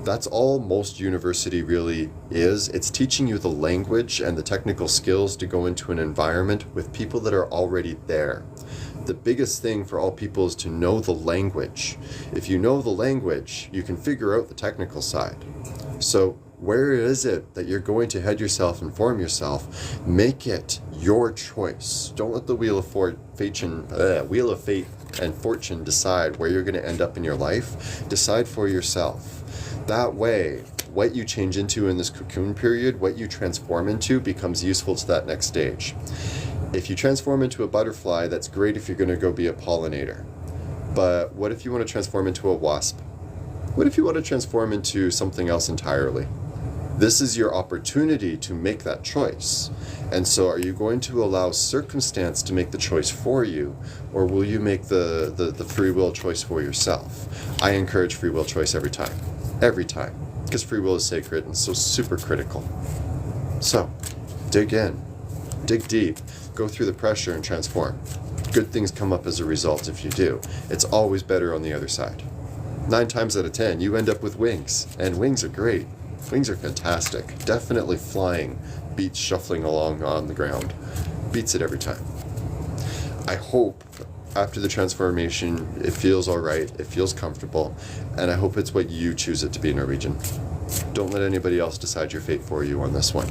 That's all most university really is. It's teaching you the language and the technical skills to go into an environment with people that are already there. The biggest thing for all people is to know the language. If you know the language, you can figure out the technical side. So where is it that you're going to head yourself and form yourself? Make it your choice. Don't let the Wheel of Fate and Fortune decide where you're going to end up in your life. Decide for yourself. That way, what you change into in this cocoon period, what you transform into, becomes useful to that next stage. If you transform into a butterfly, that's great if you're going to go be a pollinator. But what if you want to transform into a wasp? What if you want to transform into something else entirely? This is your opportunity to make that choice. And so are you going to allow circumstance to make the choice for you, or will you make the free will choice for yourself? I encourage free will choice every time, because free will is sacred and so super critical. So dig in, dig deep, go through the pressure and transform. Good things come up as a result if you do. It's always better on the other side. 9 times out of 10, you end up with wings, and wings are great. Wings are fantastic. Definitely flying beats shuffling along on the ground. Beats it every time. I hope after the transformation, it feels all right, it feels comfortable, and I hope it's what you choose it to be, Norwegian. Don't let anybody else decide your fate for you on this one.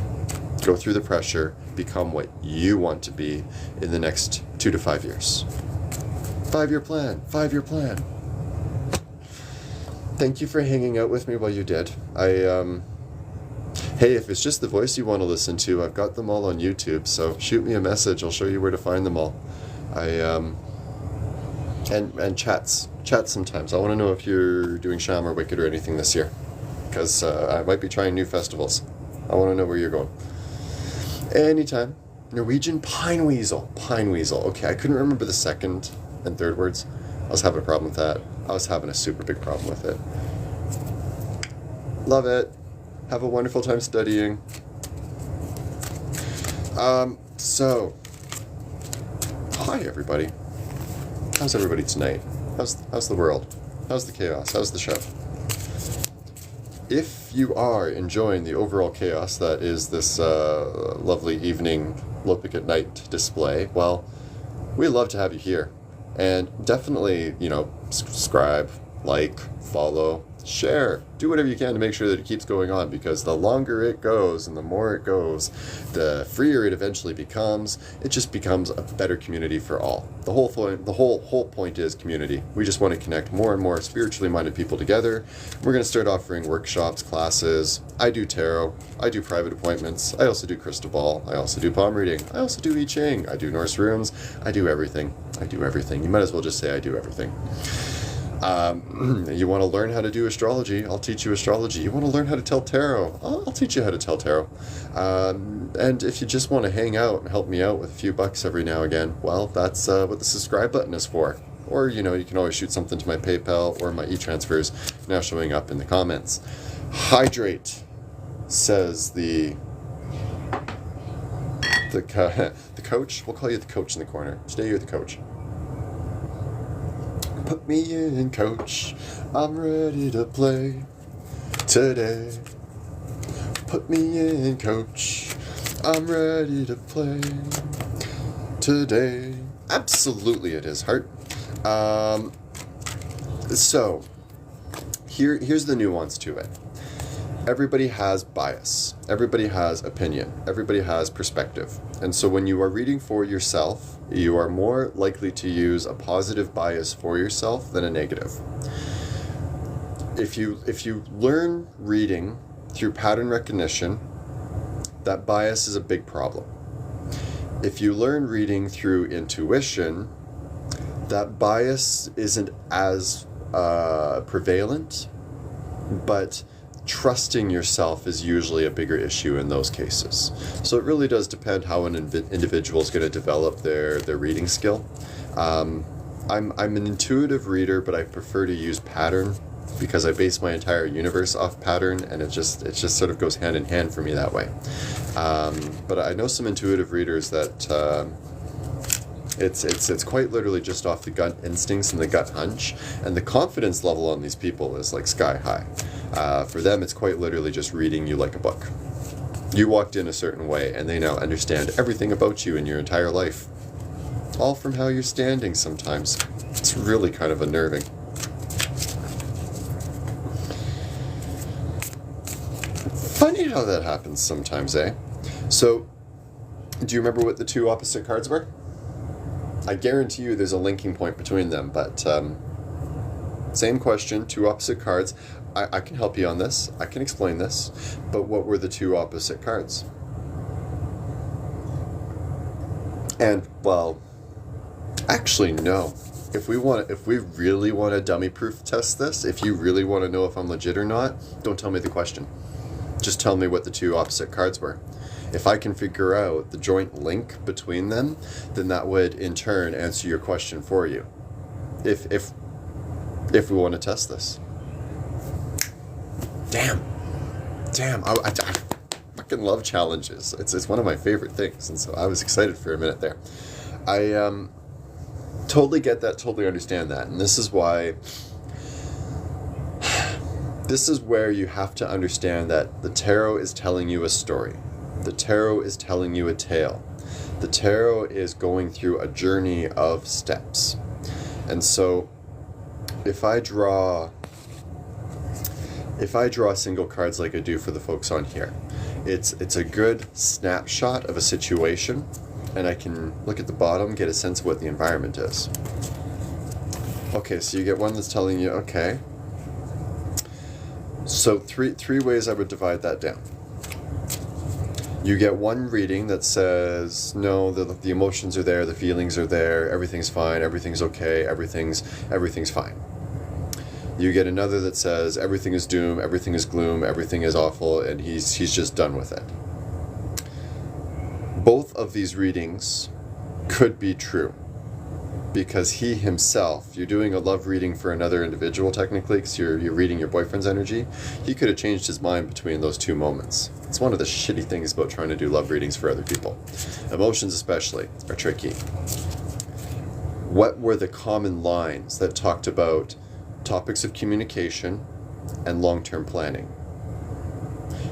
Go through the pressure, become what you want to be in the next 2 to 5 years. 5-year plan, 5-year plan. Thank you for hanging out with me while you did. Hey, if it's just the voice you want to listen to, I've got them all on YouTube, so shoot me a message. I'll show you where to find them all. And chats sometimes. I want to know if you're doing Sham or Wicked or anything this year, because I might be trying new festivals. I want to know where you're going. Anytime. Norwegian pine weasel. Okay, I couldn't remember the second and third words. I was having a problem with that. I was having a super big problem with it. Love it. Have a wonderful time studying. So, hi everybody. How's everybody tonight? How's the world? How's the chaos? How's the show? If you are enjoying the overall chaos that is this lovely evening Lopik at Night display, well, we'd love to have you here. And definitely, subscribe, like, follow, share, do whatever you can to make sure that it keeps going on, because the longer it goes and the more it goes, the freer it eventually becomes. It just becomes a better community for all. The whole point is community. We just want to connect more and more spiritually minded people together. We're going to start offering workshops, classes. I do tarot. I do private appointments. I also do crystal ball. I also do palm reading. I also do I Ching. I do Norse runes. I do everything. I do everything. You might as well just say I do everything. You want to learn how to do astrology, I'll teach you astrology. You want to learn how to tell tarot, I'll teach you how to tell tarot. And if you just want to hang out and help me out with a few bucks every now and again, well, that's what the subscribe button is for. Or, you can always shoot something to my PayPal or my e-transfers now showing up in the comments. Hydrate, says the coach. We'll call you the coach in the corner. Today you're the coach. Put me in, coach. I'm ready to play today. Put me in, coach. I'm ready to play today. Absolutely it is, Heart. So, here's the nuance to it. Everybody has bias. Everybody has opinion. Everybody has perspective. And so when you are reading for yourself, you are more likely to use a positive bias for yourself than a negative. If you learn reading through pattern recognition, that bias is a big problem. If you learn reading through intuition, that bias isn't as prevalent, but trusting yourself is usually a bigger issue in those cases. So it really does depend how an individual is going to develop their reading skill. I'm an intuitive reader, but I prefer to use pattern because I base my entire universe off pattern, and it just sort of goes hand in hand for me that way. But I know some intuitive readers that it's quite literally just off the gut instincts and the gut hunch, and the confidence level on these people is like sky high. For them, it's quite literally just reading you like a book. You walked in a certain way, and they now understand everything about you in your entire life, all from how you're standing sometimes. It's really kind of unnerving. Funny how that happens sometimes, eh? So, do you remember what the two opposite cards were? I guarantee you there's a linking point between them, but same question, two opposite cards. I can help you on this. I can explain this. But what were the two opposite cards? And, well, actually, no. If we really want to dummy proof test this, if you really want to know if I'm legit or not, don't tell me the question. Just tell me what the two opposite cards were. If I can figure out the joint link between them, then that would in turn answer your question for you. If we want to test this. Damn, I fucking love challenges. It's one of my favorite things, and so I was excited for a minute there. I totally get that, totally understand that, and this is why. This is where you have to understand that the tarot is telling you a story. The tarot is telling you a tale. The tarot is going through a journey of steps. And so if I draw single cards like I do for the folks on here, it's a good snapshot of a situation, and I can look at the bottom, get a sense of what the environment is. Okay, so you get one that's telling you, okay. So three ways I would divide that down. You get one reading that says, no, the emotions are there, the feelings are there, everything's fine, everything's okay, everything's fine. You get another that says, everything is doom, everything is gloom, everything is awful, and he's just done with it. Both of these readings could be true, because he himself, you're doing a love reading for another individual technically, because you're reading your boyfriend's energy, he could have changed his mind between those two moments. It's one of the shitty things about trying to do love readings for other people. Emotions especially are tricky. What were the common lines that talked about topics of communication and long-term planning?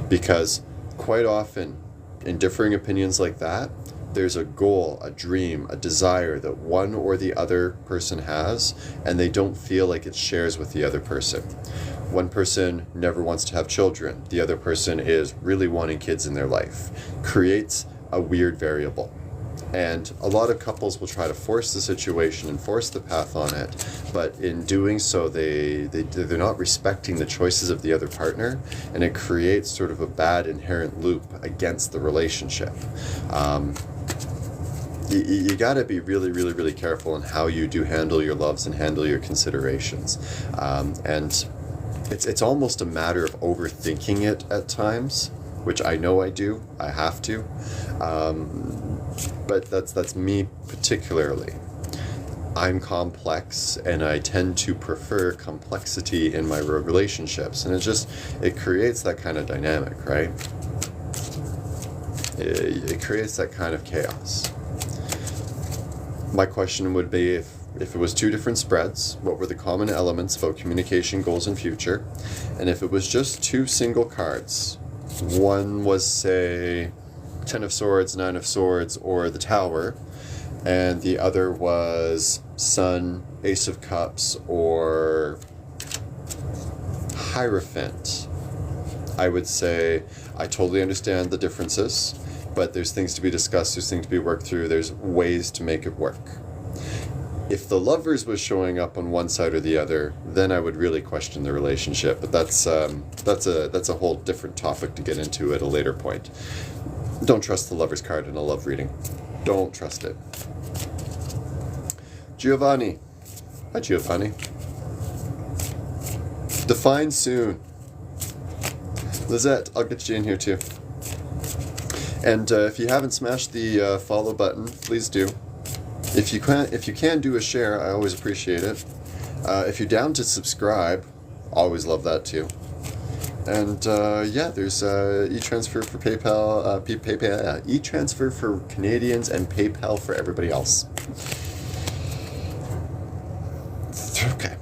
Because quite often, in differing opinions like that, there's a goal, a dream, a desire that one or the other person has, and they don't feel like it shares with the other person. One person never wants to have children. The other person is really wanting kids in their life. Creates a weird variable. And a lot of couples will try to force the situation and force the path on it, but in doing so, they're not respecting the choices of the other partner, and it creates sort of a bad inherent loop against the relationship. You got to be really, really, really careful in how you do handle your loves and handle your considerations. And it's almost a matter of overthinking it at times, which I know I do. I have to. But that's me particularly. I'm complex, and I tend to prefer complexity in my relationships, and it creates that kind of dynamic, right? It creates that kind of chaos. My question would be, if it was two different spreads, what were the common elements about communication, goals, and future? And if it was just two single cards, one was, say, Ten of Swords, Nine of Swords, or the Tower, and the other was Sun, Ace of Cups, or Hierophant, I would say I totally understand the differences, but there's things to be discussed, there's things to be worked through, there's ways to make it work. If the Lovers was showing up on one side or the other, then I would really question the relationship, but that's a whole different topic to get into at a later point. Don't trust the Lover's card in a love reading. Don't trust it. Giovanni. Hi, Giovanni. Define soon. Lizette, I'll get you in here too. And if you haven't smashed the follow button, please do. If you can do a share, I always appreciate it. If you're down to subscribe, always love that too. And yeah, there's e-transfer for PayPal, e-transfer for Canadians, and PayPal for everybody else. Okay.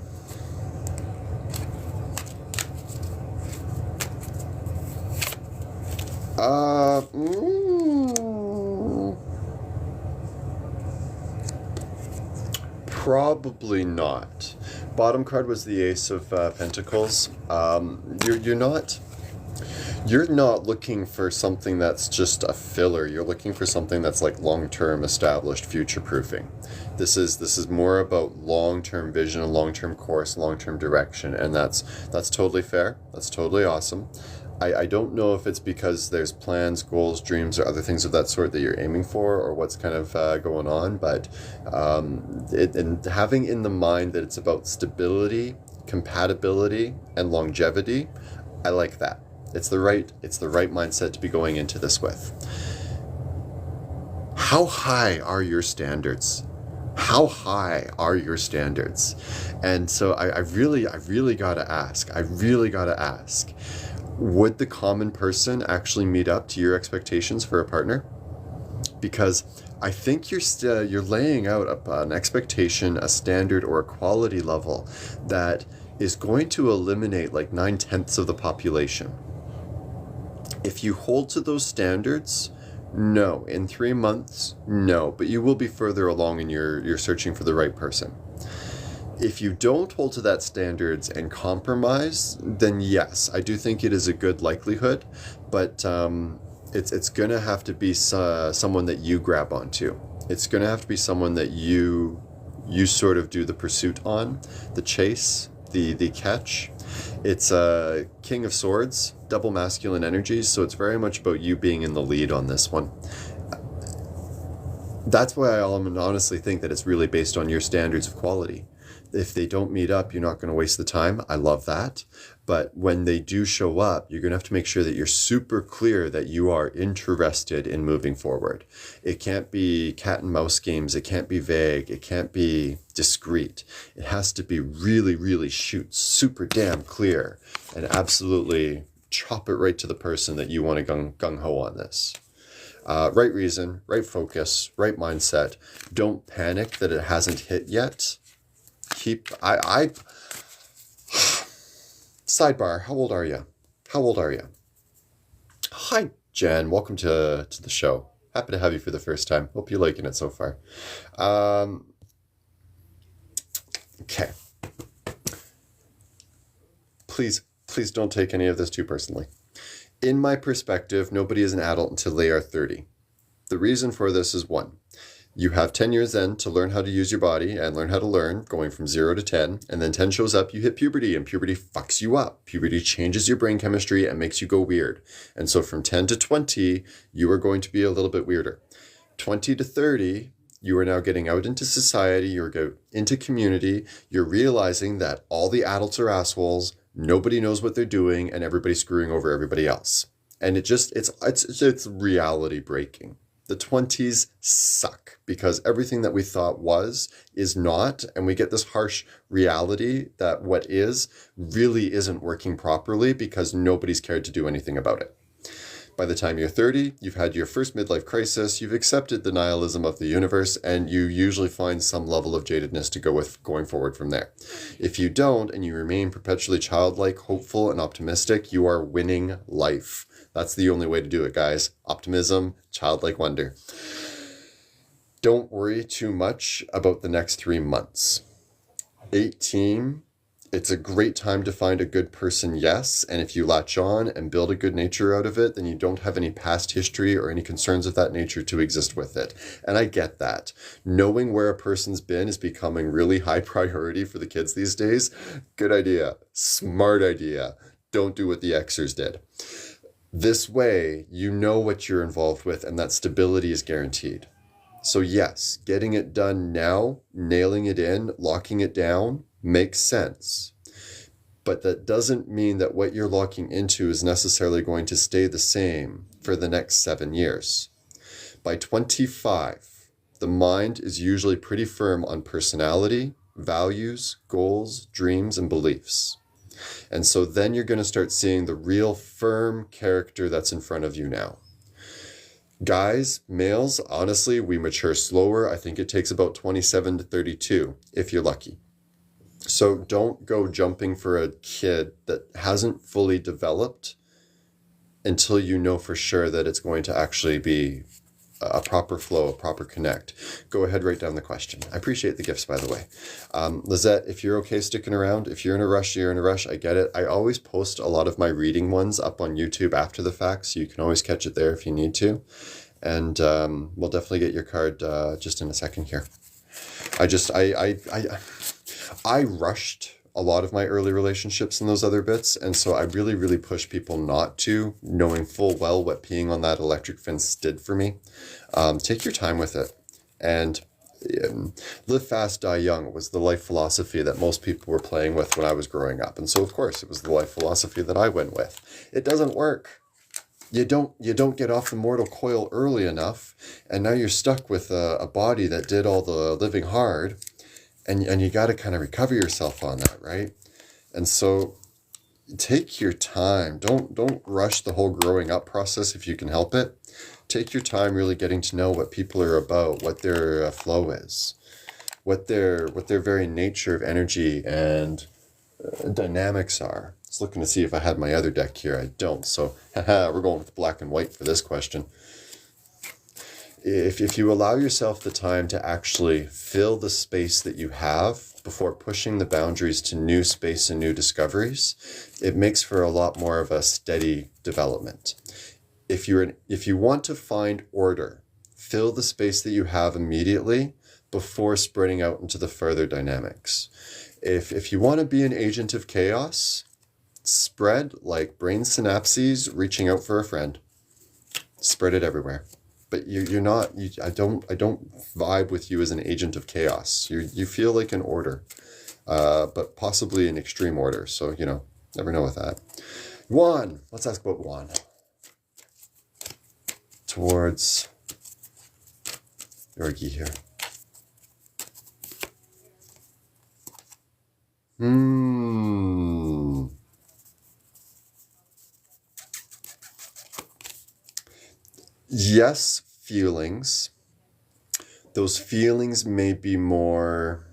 Probably not. Bottom card was the Ace of Pentacles. You're not looking for something that's just a filler. You're looking for something that's like long-term, established, future-proofing. This is more about long-term vision, a long-term course, long-term direction, and that's totally fair. That's totally awesome. I don't know if it's because there's plans, goals, dreams, or other things of that sort that you're aiming for, or what's kind of going on, but and having in the mind that it's about stability, compatibility, and longevity, I like that. It's the right mindset to be going into this with. How high are your standards? How high are your standards? And so I really gotta ask. Would the common person actually meet up to your expectations for a partner? Because I think you're laying out an expectation, a standard, or a quality level that is going to eliminate like 9/10 of the population. If you hold to those standards, no. In 3 months, no. But you will be further along in your searching for the right person. If you don't hold to that standards and compromise, then yes, I do think it is a good likelihood, but it's going to have to be someone that you grab onto. It's going to have to be someone that you sort of do the pursuit on, the chase, the catch. It's a King of Swords, double masculine energies, so it's very much about you being in the lead on this one. That's why I honestly think that it's really based on your standards of quality. If they don't meet up, you're not going to waste the time. I love that. But when they do show up, you're going to have to make sure that you're super clear that you are interested in moving forward. It can't be cat and mouse games. It can't be vague. It can't be discreet. It has to be really, really super damn clear and absolutely chop it right to the person that you want to gung-ho on this. Right reason, right focus, right mindset. Don't panic that it hasn't hit yet. Sidebar, how old are you? Hi, Jen. Welcome to the show. Happy to have you for the first time. Hope you're liking it so far. Okay. please don't take any of this too personally. In my perspective, nobody is an adult until they are 30. The reason for this is one, you have 10 years then to learn how to use your body and learn how to learn, going from 0 to 10, and then 10 shows up, you hit puberty, and puberty fucks you up. Puberty changes your brain chemistry and makes you go weird. And so from 10 to 20, you are going to be a little bit weirder. 20 to 30, you are now getting out into society, you're into community, you're realizing that all the adults are assholes, nobody knows what they're doing, and everybody's screwing over everybody else. And it's reality breaking. The 20s suck because everything that we thought is not, and we get this harsh reality that what is really isn't working properly because nobody's cared to do anything about it. By the time you're 30, you've had your first midlife crisis, you've accepted the nihilism of the universe, and you usually find some level of jadedness to go with going forward from there. If you don't, and you remain perpetually childlike, hopeful, and optimistic, you are winning life. That's the only way to do it, guys. Optimism, childlike wonder. Don't worry too much about the next 3 months. 18, it's a great time to find a good person, yes. And if you latch on and build a good nature out of it, then you don't have any past history or any concerns of that nature to exist with it. And I get that. Knowing where a person's been is becoming really high priority for the kids these days. Good idea. Smart idea. Don't do what the Xers did. This way, you know what you're involved with, and that stability is guaranteed. So yes, getting it done now, nailing it in, locking it down, makes sense. But that doesn't mean that what you're locking into is necessarily going to stay the same for the next 7 years. By 25, the mind is usually pretty firm on personality, values, goals, dreams, and beliefs. And so then you're going to start seeing the real firm character that's in front of you now. Guys, males, honestly, we mature slower. I think it takes about 27 to 32, if you're lucky. So don't go jumping for a kid that hasn't fully developed until you know for sure that it's going to actually be a proper flow, a proper connect. Go ahead, write down the question. I appreciate the gifts, by the way. Lizette, if you're okay sticking around, if you're in a rush, you're in a rush. I get it. I always post a lot of my reading ones up on YouTube after the fact, so you can always catch it there if you need to. And we'll definitely get your card just in a second here. I rushed a lot of my early relationships and those other bits, and so I really, really push people not to, knowing full well what peeing on that electric fence did for me. Take your time with it, and live fast, die young was the life philosophy that most people were playing with when I was growing up, and so of course it was the life philosophy that I went with. It doesn't work. You don't get off the mortal coil early enough, and now you're stuck with a body that did all the living hard. And you got to kind of recover yourself on that, right? And so take your time. Don't rush the whole growing up process if you can help it. Take your time really getting to know what people are about, what their flow is, what their very nature of energy and dynamics are. I was looking to see if I had my other deck here. I don't. So we're going with black and white for this question. If you allow yourself the time to actually fill the space that you have before pushing the boundaries to new space and new discoveries, it makes for a lot more of a steady development. If you want to find order, fill the space that you have immediately before spreading out into the further dynamics. If you want to be an agent of chaos, spread like brain synapses reaching out for a friend. Spread it everywhere. But you're not. I don't vibe with you as an agent of chaos. You feel like an order, but possibly an extreme order. So never know with that. Juan, let's ask about Juan. Towards Yorgi here. Yes, feelings. Those feelings may be more...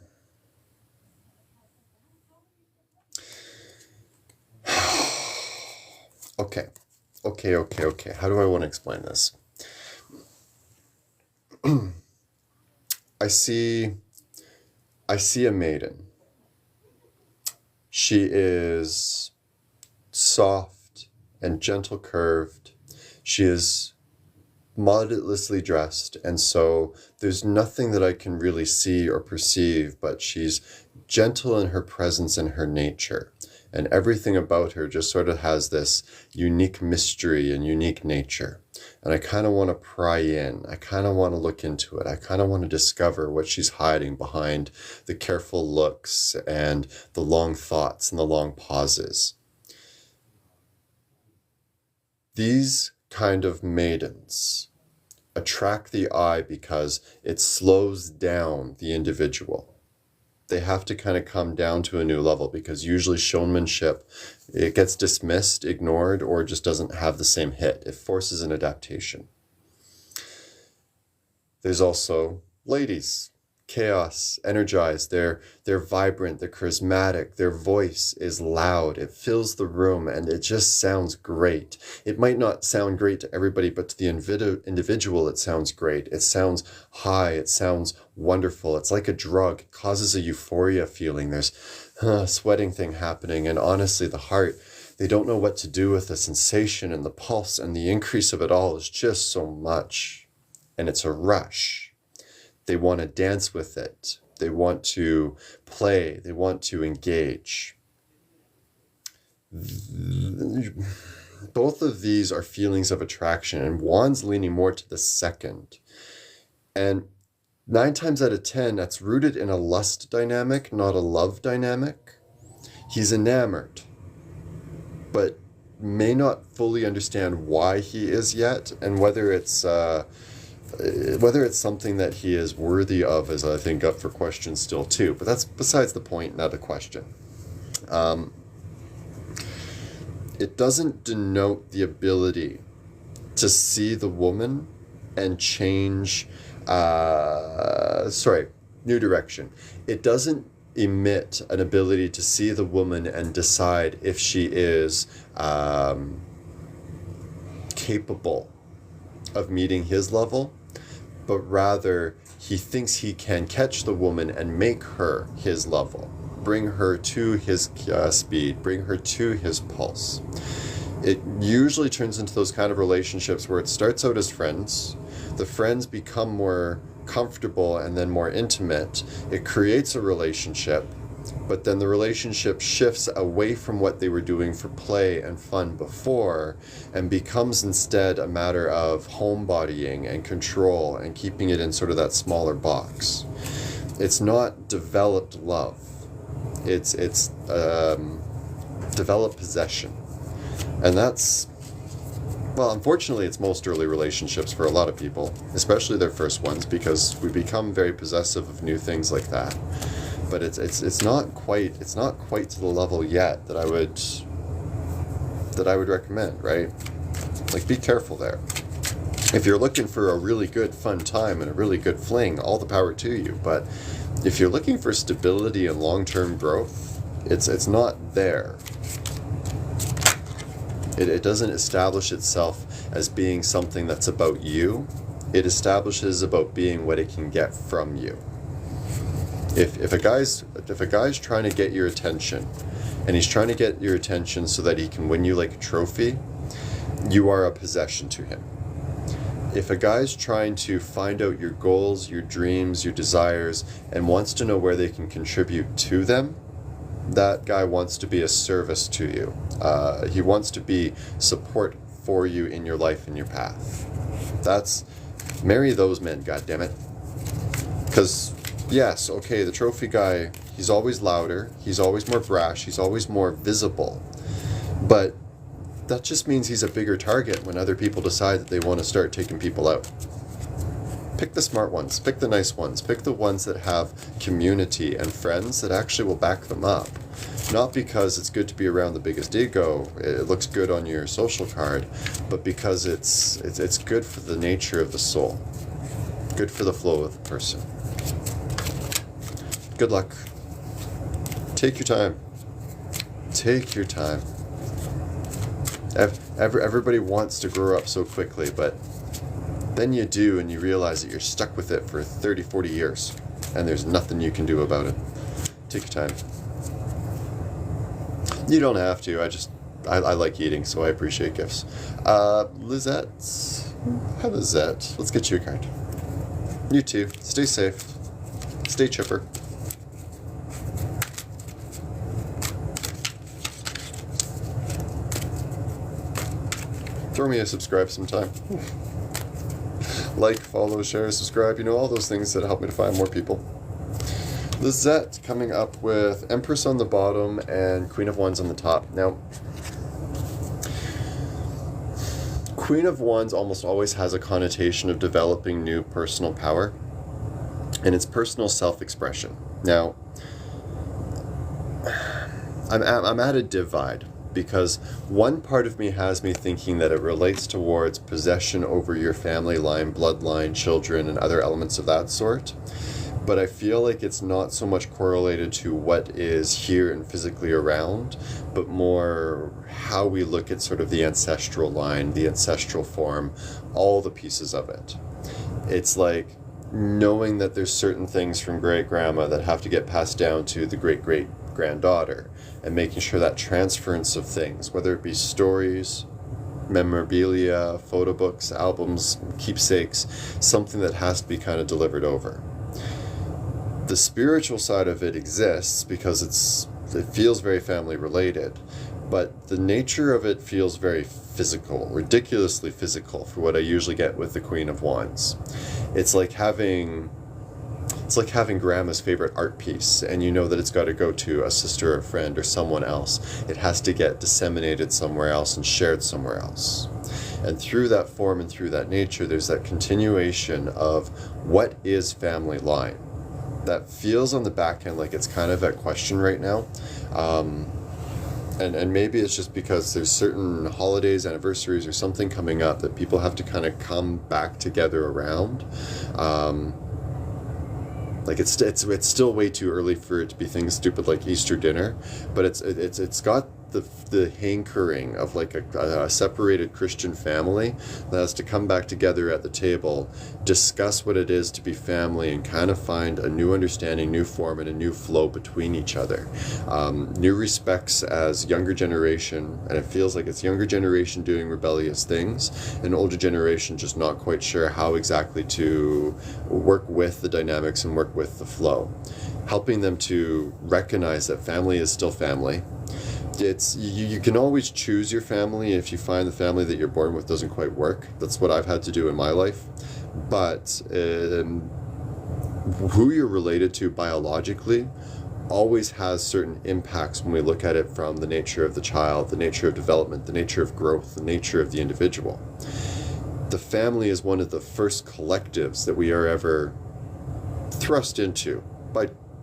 Okay. How do I want to explain this? I see a maiden. She is soft and gentle curved. She is modestly dressed, and so there's nothing that I can really see or perceive, but she's gentle in her presence and her nature. And everything about her just sort of has this unique mystery and unique nature. And I kind of want to pry in. I kind of want to look into it. I kind of want to discover what she's hiding behind the careful looks and the long thoughts and the long pauses. These kind of maidens attract the eye because it slows down the individual. They have to kind of come down to a new level because usually showmanship, it gets dismissed, ignored, or just doesn't have the same hit. It forces an adaptation. There's also ladies, chaos, energized. They're vibrant, they're charismatic, their voice is loud, it fills the room, and it just sounds great. It might not sound great to everybody, but to the individual it sounds great. It sounds high, it sounds wonderful. It's like a drug. It causes a euphoria feeling. There's a sweating thing happening, and honestly the heart, they don't know what to do with the sensation and the pulse, and the increase of it all is just so much, and it's a rush. They want to dance with it. They want to play. They want to engage. Both of these are feelings of attraction, and Juan's leaning more to the second. And 9 times out of 10, that's rooted in a lust dynamic, not a love dynamic. He's enamored, but may not fully understand why he is yet, and whether it's something that he is worthy of is, I think, up for question still too. But that's besides the point, not a question. It doesn't denote the ability to see the woman and change, new direction. It doesn't emit an ability to see the woman and decide if she is capable of meeting his level, but rather he thinks he can catch the woman and make her his level, bring her to his speed, bring her to his pulse. It usually turns into those kind of relationships where it starts out as friends. The friends become more comfortable and then more intimate. It creates a relationship, but then the relationship shifts away from what they were doing for play and fun before and becomes instead a matter of homebodying and control and keeping it in sort of that smaller box. It's not developed love. It's developed possession. And that's, well, unfortunately, it's most early relationships for a lot of people, especially their first ones, because we become very possessive of new things like that. But it's not quite to the level yet that I would recommend, right? Like, be careful there. If you're looking for a really good fun time and a really good fling, all the power to you. But if you're looking for stability and long-term growth, it's not there. It doesn't establish itself as being something that's about you. It establishes about being what it can get from you. If a guy's trying to get your attention, and he's trying to get your attention so that he can win you like a trophy, you are a possession to him. If a guy's trying to find out your goals, your dreams, your desires, and wants to know where they can contribute to them, that guy wants to be a service to you. He wants to be support for you in your life and your path. Marry those men, goddammit. Because, yes, okay, the trophy guy, he's always louder, he's always more brash, he's always more visible. But that just means he's a bigger target when other people decide that they want to start taking people out. Pick the smart ones, pick the nice ones, pick the ones that have community and friends that actually will back them up. Not because it's good to be around the biggest ego, it looks good on your social card, but because it's good for the nature of the soul, good for the flow of the person. Good luck. Take your time. Take your time. Everybody wants to grow up so quickly, but then you do and you realize that you're stuck with it for 30, 40 years, and there's nothing you can do about it. Take your time. You don't have to, I like eating, so I appreciate gifts. Lizette. Hi, Lizette. Let's get you a card. You too. Stay safe. Stay chipper. Throw me a subscribe sometime. Like, follow, share, subscribe. You know, all those things that help me to find more people. Lizette coming up with Empress on the bottom and Queen of Wands on the top. Now, Queen of Wands almost always has a connotation of developing new personal power, and it's personal self-expression. Now, I'm at a divide, because one part of me has me thinking that it relates towards possession over your family line, bloodline, children, and other elements of that sort. But I feel like it's not so much correlated to what is here and physically around, but more how we look at sort of the ancestral line, the ancestral form, all the pieces of it. It's like knowing that there's certain things from great-grandma that have to get passed down to the great-great-granddaughter, and making sure that transference of things, whether it be stories, memorabilia, photo books, albums, keepsakes, something that has to be kind of delivered over. The spiritual side of it exists because it feels very family related, but the nature of it feels very physical, ridiculously physical for what I usually get with the Queen of Wands. It's like having grandma's favorite art piece, and you know that it's got to go to a sister or a friend or someone else. It has to get disseminated somewhere else and shared somewhere else. And through that form and through that nature, there's that continuation of what is family line. That feels on the back end like it's kind of at question right now. And maybe it's just because there's certain holidays, anniversaries, or something coming up that people have to kind of come back together around. Like it's still way too early for it to be things stupid like Easter dinner, but it's got the hankering of like a separated Christian family that has to come back together at the table, discuss what it is to be family, and kind of find a new understanding, new form, and a new flow between each other. New respects as younger generation, and it feels like it's younger generation doing rebellious things, and older generation just not quite sure how exactly to work with the dynamics and work with the flow. Helping them to recognize that family is still family. You can always choose your family if you find the family that you're born with doesn't quite work. That's what I've had to do in my life. But who you're related to biologically always has certain impacts when we look at it from the nature of the child, the nature of development, the nature of growth, the nature of the individual. The family is one of the first collectives that we are ever thrust into,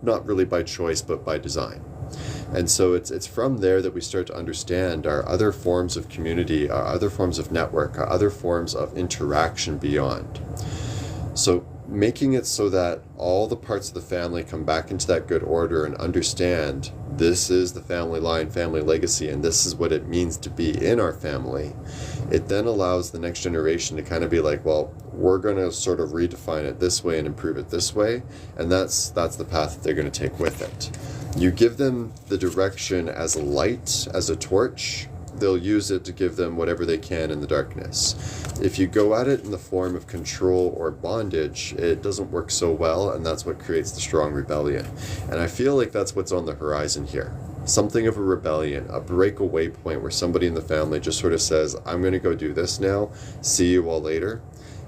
not really by choice, but by design. And so it's from there that we start to understand our other forms of community, our other forms of network, our other forms of interaction beyond. So making it so that all the parts of the family come back into that good order and understand this is the family line, family legacy, and this is what it means to be in our family. It then allows the next generation to kind of be like, well, we're going to sort of redefine it this way and improve it this way, and that's the path that they're going to take with it. You give them the direction as a light, as a torch, they'll use it to give them whatever they can in the darkness. If you go at it in the form of control or bondage, it doesn't work so well, and that's what creates the strong rebellion. And I feel like that's what's on the horizon here. Something of a rebellion, a breakaway point where somebody in the family just sort of says, I'm going to go do this now, see you all later.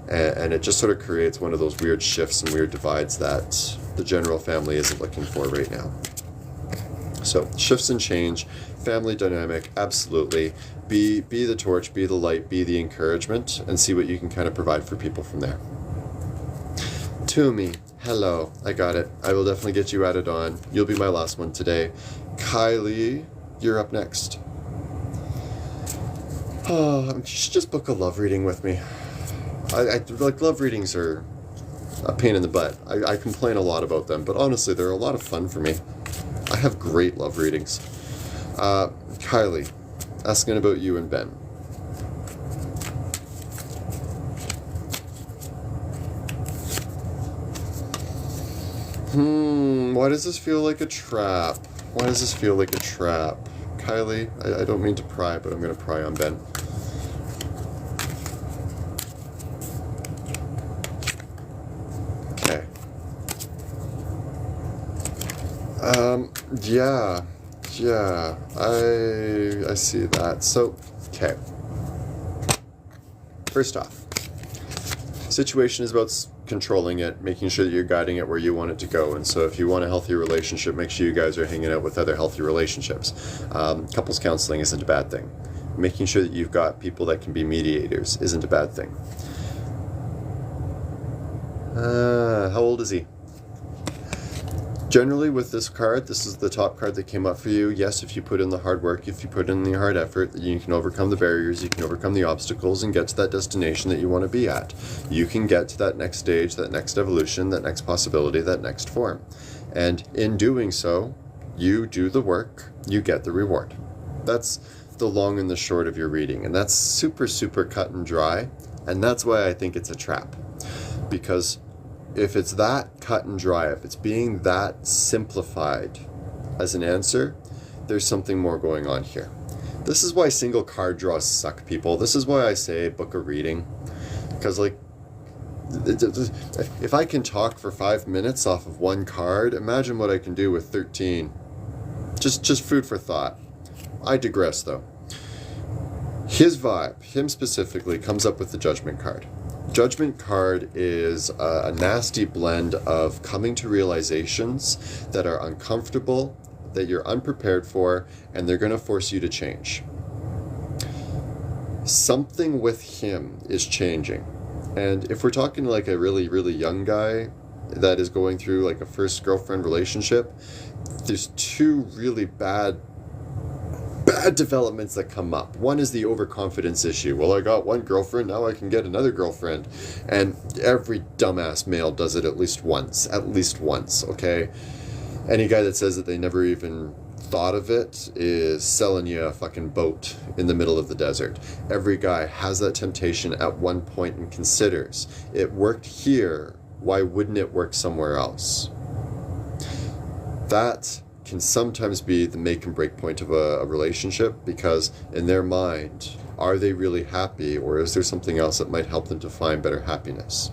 And it just sort of creates one of those weird shifts and weird divides that the general family isn't looking for right now. So shifts and change, family dynamic, absolutely. Be the torch, be the light, be the encouragement, and see what you can kind of provide for people from there. Toomey, hello, I got it. I will definitely get you added on. You'll be my last one today. Kylie, you're up next. Oh, you should just book a love reading with me. I like love readings are a pain in the butt. I complain a lot about them, but honestly, they're a lot of fun for me. I have great love readings. Kylie, asking about you and Ben. Why does this feel like a trap? Why does this feel like a trap? Kylie. I don't mean to pry, but I'm going to pry on Ben. Okay. Yeah, I see that. So, okay. First off, situation is about controlling it, making sure that you're guiding it where you want it to go. And so if you want a healthy relationship, make sure you guys are hanging out with other healthy relationships. Couples counseling isn't a bad thing. Making sure that you've got people that can be mediators isn't a bad thing. How old is he? Generally with this card, this is the top card that came up for you. Yes, if you put in the hard work, if you put in the hard effort, you can overcome the barriers, you can overcome the obstacles and get to that destination that you want to be at. You can get to that next stage, that next evolution, that next possibility, that next form. And in doing so, you do the work, you get the reward. That's the long and the short of your reading. And that's super, super cut and dry. And that's why I think it's a trap. Because if it's that cut and dry, if it's being that simplified as an answer, there's something more going on here. This is why single card draws suck, people. This is why I say book a reading. Because, like, if I can talk for 5 minutes off of one card, imagine what I can do with 13. Just food for thought. I digress, though. His vibe, him specifically, comes up with the Judgment card. Judgment card is a nasty blend of coming to realizations that are uncomfortable, that you're unprepared for, and they're going to force you to change. Something with him is changing. And if we're talking like a really, really young guy that is going through like a first girlfriend relationship, there's two really bad developments that come up. One is the overconfidence issue. Well, I got one girlfriend, now I can get another girlfriend. And every dumbass male does it at least once, okay? Any guy that says that they never even thought of it is selling you a fucking boat in the middle of the desert. Every guy has that temptation at one point and considers, it worked here, why wouldn't it work somewhere else? That can sometimes be the make and break point of a relationship, because in their mind, are they really happy, or is there something else that might help them to find better happiness?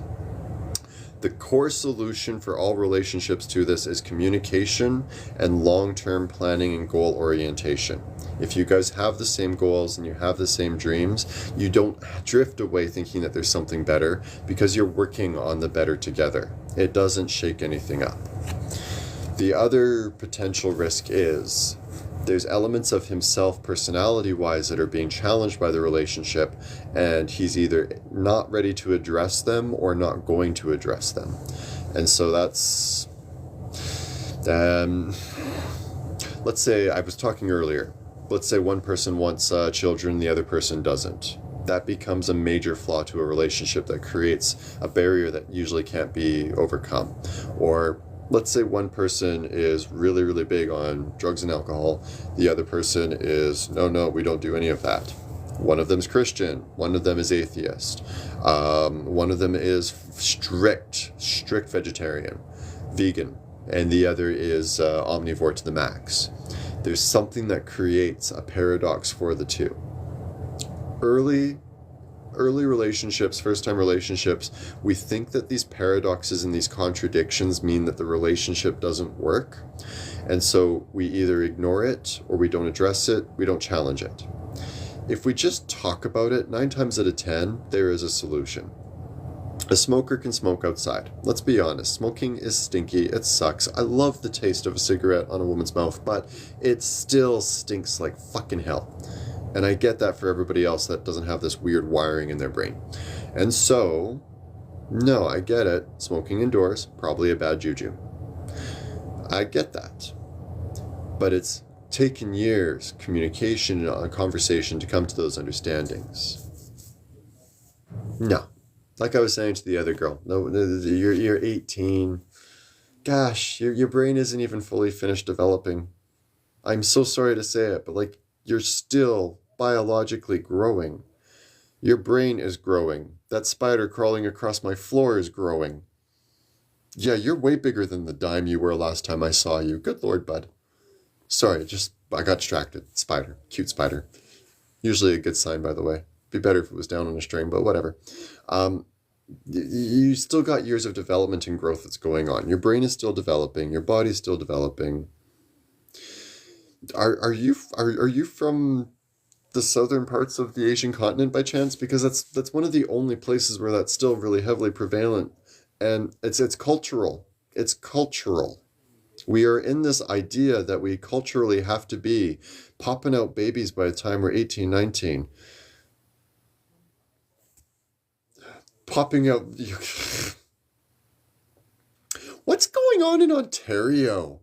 The core solution for all relationships to this is communication and long-term planning and goal orientation. If you guys have the same goals and you have the same dreams, you don't drift away thinking that there's something better, because you're working on the better together. It doesn't shake anything up. The other potential risk is there's elements of himself personality-wise that are being challenged by the relationship, and he's either not ready to address them or not going to address them. And so that's... let's say, I was talking earlier, let's say one person wants children, the other person doesn't. That becomes a major flaw to a relationship that creates a barrier that usually can't be overcome. Or let's say one person is really, really big on drugs and alcohol. The other person is, no, we don't do any of that. One of them's Christian. One of them is atheist. One of them is strict vegetarian, vegan. And the other is omnivore to the max. There's something that creates a paradox for the two. Early relationships, first-time relationships, we think that these paradoxes and these contradictions mean that the relationship doesn't work. And so we either ignore it, or we don't address it, we don't challenge it. If we just talk about it, 9 times out of 10, there is a solution. A smoker can smoke outside. Let's be honest, smoking is stinky, it sucks. I love the taste of a cigarette on a woman's mouth, but it still stinks like fucking hell. And I get that for everybody else that doesn't have this weird wiring in their brain. And so, no, I get it. Smoking indoors, probably a bad juju. I get that. But it's taken years, communication and conversation to come to those understandings. No. Like I was saying to the other girl, no, you're 18. Gosh, your brain isn't even fully finished developing. I'm so sorry to say it, but like, you're still biologically growing. Your brain is growing. That spider crawling across my floor is growing. Yeah, you're way bigger than the dime you were last time I saw you. Good Lord, bud. Sorry, just I got distracted. Spider. Cute spider. Usually a good sign, by the way. Be better if it was down on a string, but whatever. You still got years of development and growth that's going on. Your brain is still developing. Your body's still developing. Are you from the southern parts of the Asian continent by chance? Because that's one of the only places where that's still really heavily prevalent, and it's cultural. It's cultural. We are in this idea that we culturally have to be popping out babies by the time we're 18, 19. Popping out. What's going on in Ontario?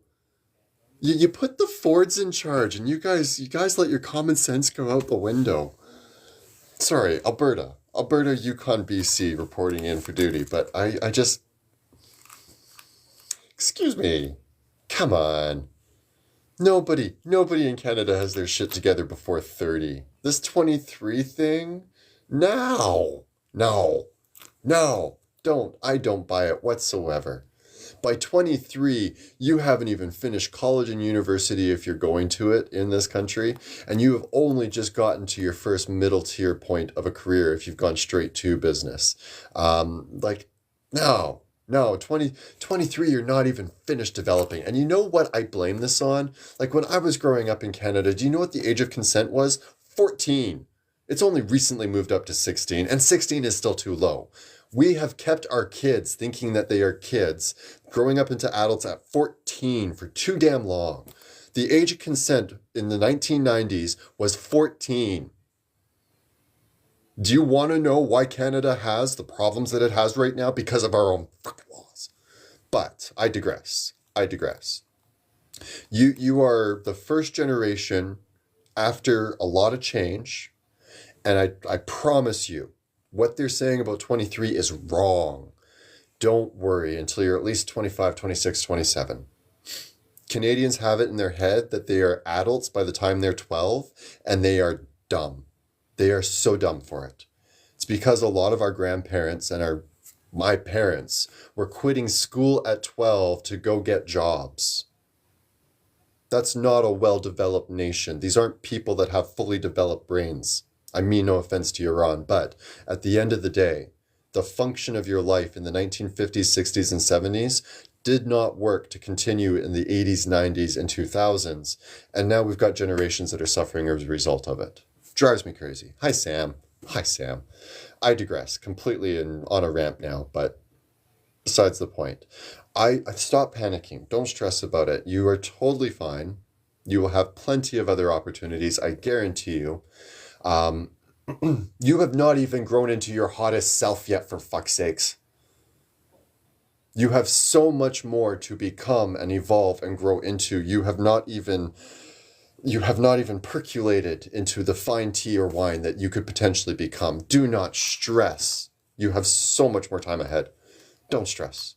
You put the Fords in charge, and you guys let your common sense go out the window. Sorry, Alberta, Yukon, BC, reporting in for duty. But I just, excuse me, come on. Nobody in Canada has their shit together before 30. This 23 thing, no, I don't buy it whatsoever. By 23, you haven't even finished college and university if you're going to it in this country, and you have only just gotten to your first middle tier point of a career if you've gone straight to business. No, 23, you're not even finished developing. And you know what I blame this on? Like when I was growing up in Canada, do you know what the age of consent was? 14. It's only recently moved up to 16, and 16 is still too low. We have kept our kids thinking that they are kids, growing up into adults at 14 for too damn long. The age of consent in the 1990s was 14. Do you want to know why Canada has the problems that it has right now? Because of our own fucking laws. But I digress. You are the first generation after a lot of change, and I promise you, what they're saying about 23 is wrong. Don't worry until you're at least 25, 26, 27. Canadians have it in their head that they are adults by the time they're 12, and they are dumb. They are so dumb for it. It's because a lot of our grandparents and my parents were quitting school at 12 to go get jobs. That's not a well-developed nation. These aren't people that have fully developed brains. I mean no offense to Iran, but at the end of the day, the function of your life in the 1950s, 60s, and 70s did not work to continue in the 80s, 90s, and 2000s. And now we've got generations that are suffering as a result of it. Drives me crazy. Hi, Sam. I digress completely and on a ramp now, but besides the point. I stop panicking. Don't stress about it. You are totally fine. You will have plenty of other opportunities, I guarantee you. You have not even grown into your hottest self yet, for fuck's sakes. You have so much more to become and evolve and grow into. You have not even percolated into the fine tea or wine that you could potentially become. Do not stress. You have so much more time ahead. Don't stress.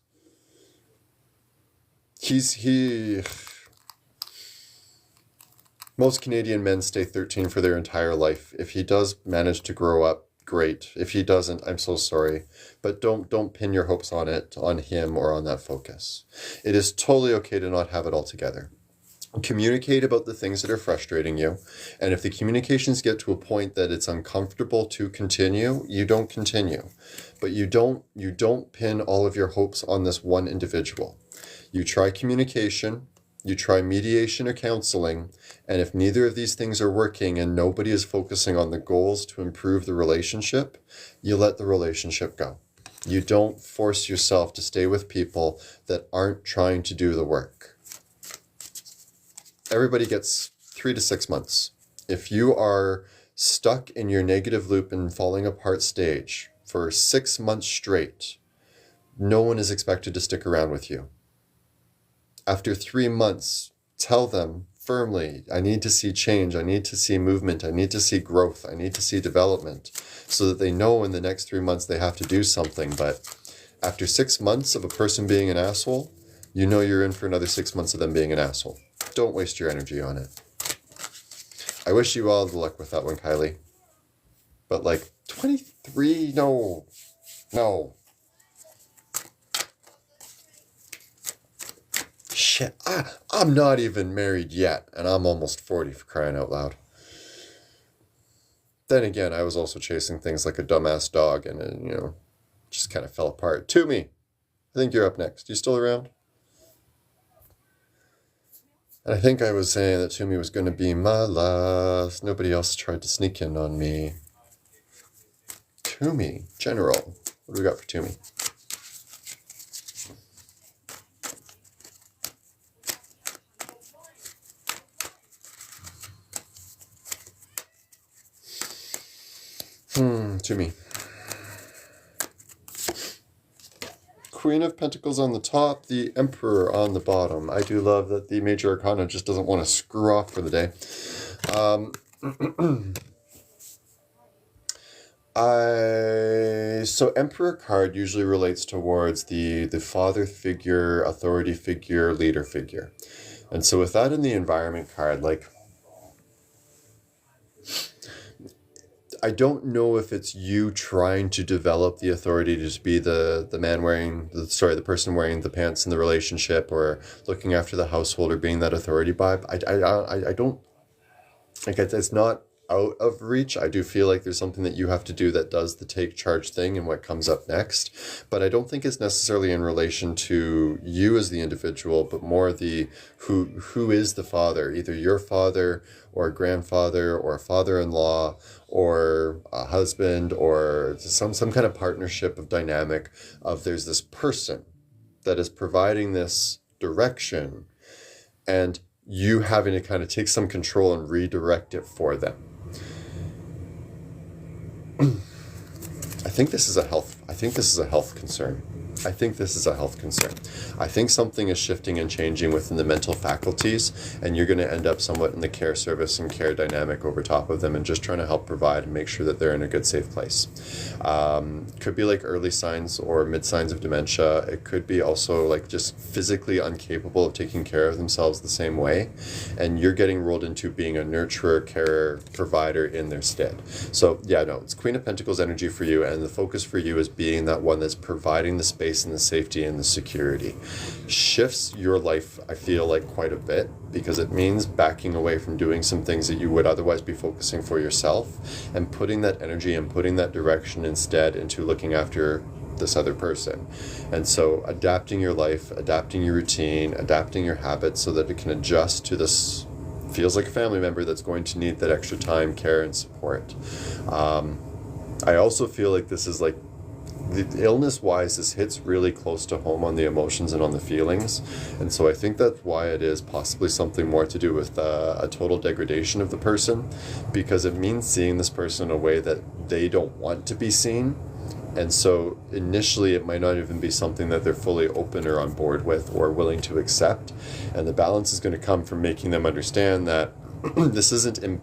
Most Canadian men stay 13 for their entire life. If he does manage to grow up, great. If he doesn't, I'm so sorry. But don't pin your hopes on him or on that focus. It is totally okay to not have it all together. Communicate about the things that are frustrating you. And if the communications get to a point that it's uncomfortable to continue, you don't continue. But you don't pin all of your hopes on this one individual. You try communication. You try mediation or counseling, and if neither of these things are working and nobody is focusing on the goals to improve the relationship, you let the relationship go. You don't force yourself to stay with people that aren't trying to do the work. Everybody gets 3 to 6 months. If you are stuck in your negative loop and falling apart stage for 6 months straight, no one is expected to stick around with you. After 3 months, tell them firmly, I need to see change, I need to see movement, I need to see growth, I need to see development, so that they know in the next 3 months they have to do something. But after 6 months of a person being an asshole, you know you're in for another 6 months of them being an asshole. Don't waste your energy on it. I wish you all the luck with that one, Kylie. But 23, no. Shit. shit, I'm not even married yet, and I'm almost 40 for crying out loud. Then again, I was also chasing things like a dumbass dog, and it, just kind of fell apart. Toomey, I think you're up next. You still around? And I think I was saying that Toomey was going to be my last. Nobody else tried to sneak in on me. Toomey, General. What do we got for Toomey? Toomey. Queen of Pentacles on the top, the Emperor on the bottom. I do love that the Major Arcana just doesn't want to screw off for the day. So Emperor card usually relates towards the father figure, authority figure, leader figure. And so with that in the environment card, I don't know if it's you trying to develop the authority to just be the person wearing the pants in the relationship, or looking after the household, or being that authority vibe. I don't, it's not out of reach. I do feel like there's something that you have to do that does the take charge thing and what comes up next, but I don't think it's necessarily in relation to you as the individual, but more the who is the father, either your father or a grandfather or a father-in-law or a husband, or some kind of partnership of dynamic of there's this person that is providing this direction, and you having to kind of take some control and redirect it for them. I think this is a health concern. I think something is shifting and changing within the mental faculties, and you're going to end up somewhat in the care service and care dynamic over top of them, and just trying to help provide and make sure that they're in a good, safe place. Could be like early signs or mid signs of dementia. It could be also like just physically incapable of taking care of themselves the same way, and you're getting rolled into being a nurturer, carer, provider in their stead. So yeah, no, it's Queen of Pentacles energy for you, and the focus for you is being that one that's providing the space and the safety and the security. Shifts your life, I feel like, quite a bit, because it means backing away from doing some things that you would otherwise be focusing for yourself, and putting that energy and putting that direction instead into looking after this other person. And so adapting your life, adapting your routine, adapting your habits so that it can adjust to this, feels like a family member that's going to need that extra time, care, and support. I also feel like this is like, the illness-wise, this hits really close to home on the emotions and on the feelings, and so I think that's why it is possibly something more to do with a total degradation of the person, because it means seeing this person in a way that they don't want to be seen, and so initially it might not even be something that they're fully open or on board with or willing to accept, and the balance is going to come from making them understand that this isn't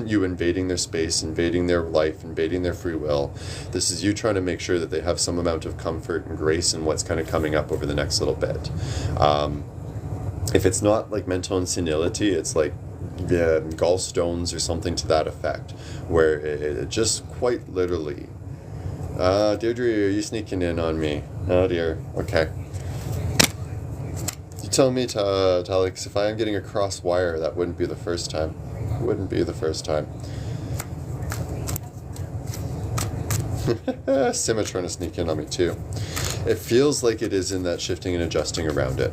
you invading their space, invading their life, invading their free will. This is you trying to make sure that they have some amount of comfort and grace in what's kind of coming up over the next little bit. If it's not like mental insanity, it's like gallstones or something to that effect, where it just quite literally, Deirdre, are you sneaking in on me? Oh dear. Okay. You tell me, Alex, if I am getting a cross wire, that wouldn't be the first time. Sima trying to sneak in on me too. It feels like it is in that shifting and adjusting around it.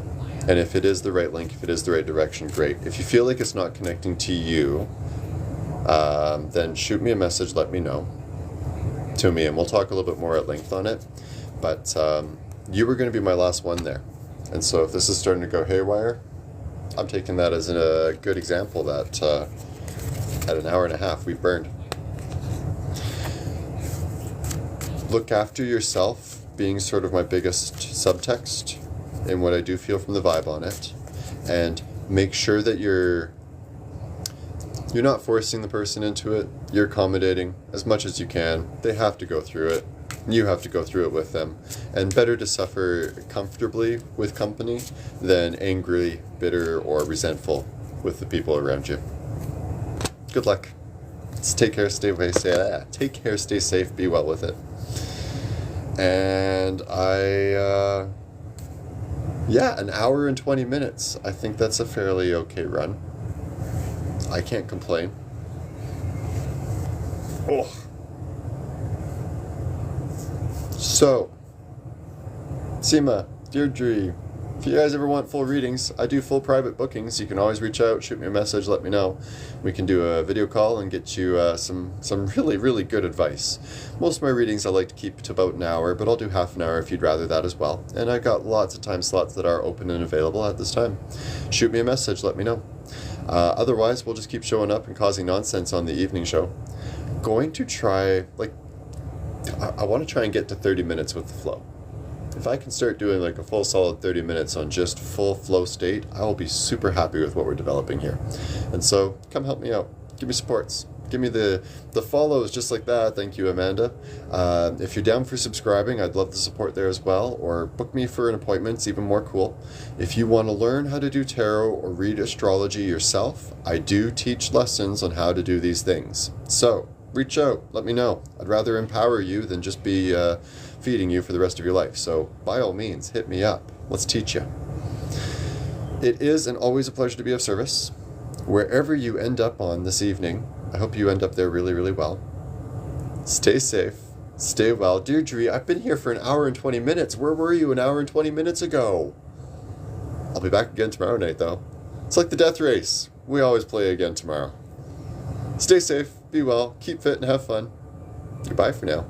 And if it is the right link, if it is the right direction, great. If you feel like it's not connecting to you, then shoot me a message, let me know. To me, and we'll talk a little bit more at length on it. But you were going to be my last one there. And so if this is starting to go haywire, I'm taking that as a good example that at an hour and a half we burned. Look after yourself being sort of my biggest subtext in what I do feel from the vibe on it, and make sure that you're not forcing the person into it. You're accommodating as much as you can. They have to go through it. You have to go through it with them. And better to suffer comfortably with company than angry, bitter, or resentful with the people around you. Good luck. Take care, stay safe, be well with it. And Yeah, an hour and 20 minutes. I think that's a fairly okay run. I can't complain. Oh. So, Seema, Deirdre, if you guys ever want full readings, I do full private bookings. You can always reach out, shoot me a message, let me know. We can do a video call and get you some really, really good advice. Most of my readings I like to keep to about an hour, but I'll do half an hour if you'd rather that as well. And I got lots of time slots that are open and available at this time. Shoot me a message, let me know. Otherwise, we'll just keep showing up and causing nonsense on the evening show. Going to try, I want to try and get to 30 minutes with the flow. If I can start doing like a full solid 30 minutes on just full flow state, I will be super happy with what we're developing here. And so come help me out. Give me supports. Give me the follows just like that. Thank you, Amanda. If you're down for subscribing, I'd love the support there as well. Or book me for an appointment. It's even more cool. If you want to learn how to do tarot or read astrology yourself, I do teach lessons on how to do these things. So reach out. Let me know. I'd rather empower you than just be feeding you for the rest of your life. So by all means, hit me up. Let's teach you. It is and always a pleasure to be of service. Wherever you end up on this evening, I hope you end up there really, really well. Stay safe. Stay well. Deirdre, I've been here for an hour and 20 minutes. Where were you an hour and 20 minutes ago? I'll be back again tomorrow night, though. It's like the death race. We always play again tomorrow. Stay safe, be well, keep fit, and have fun. Goodbye for now.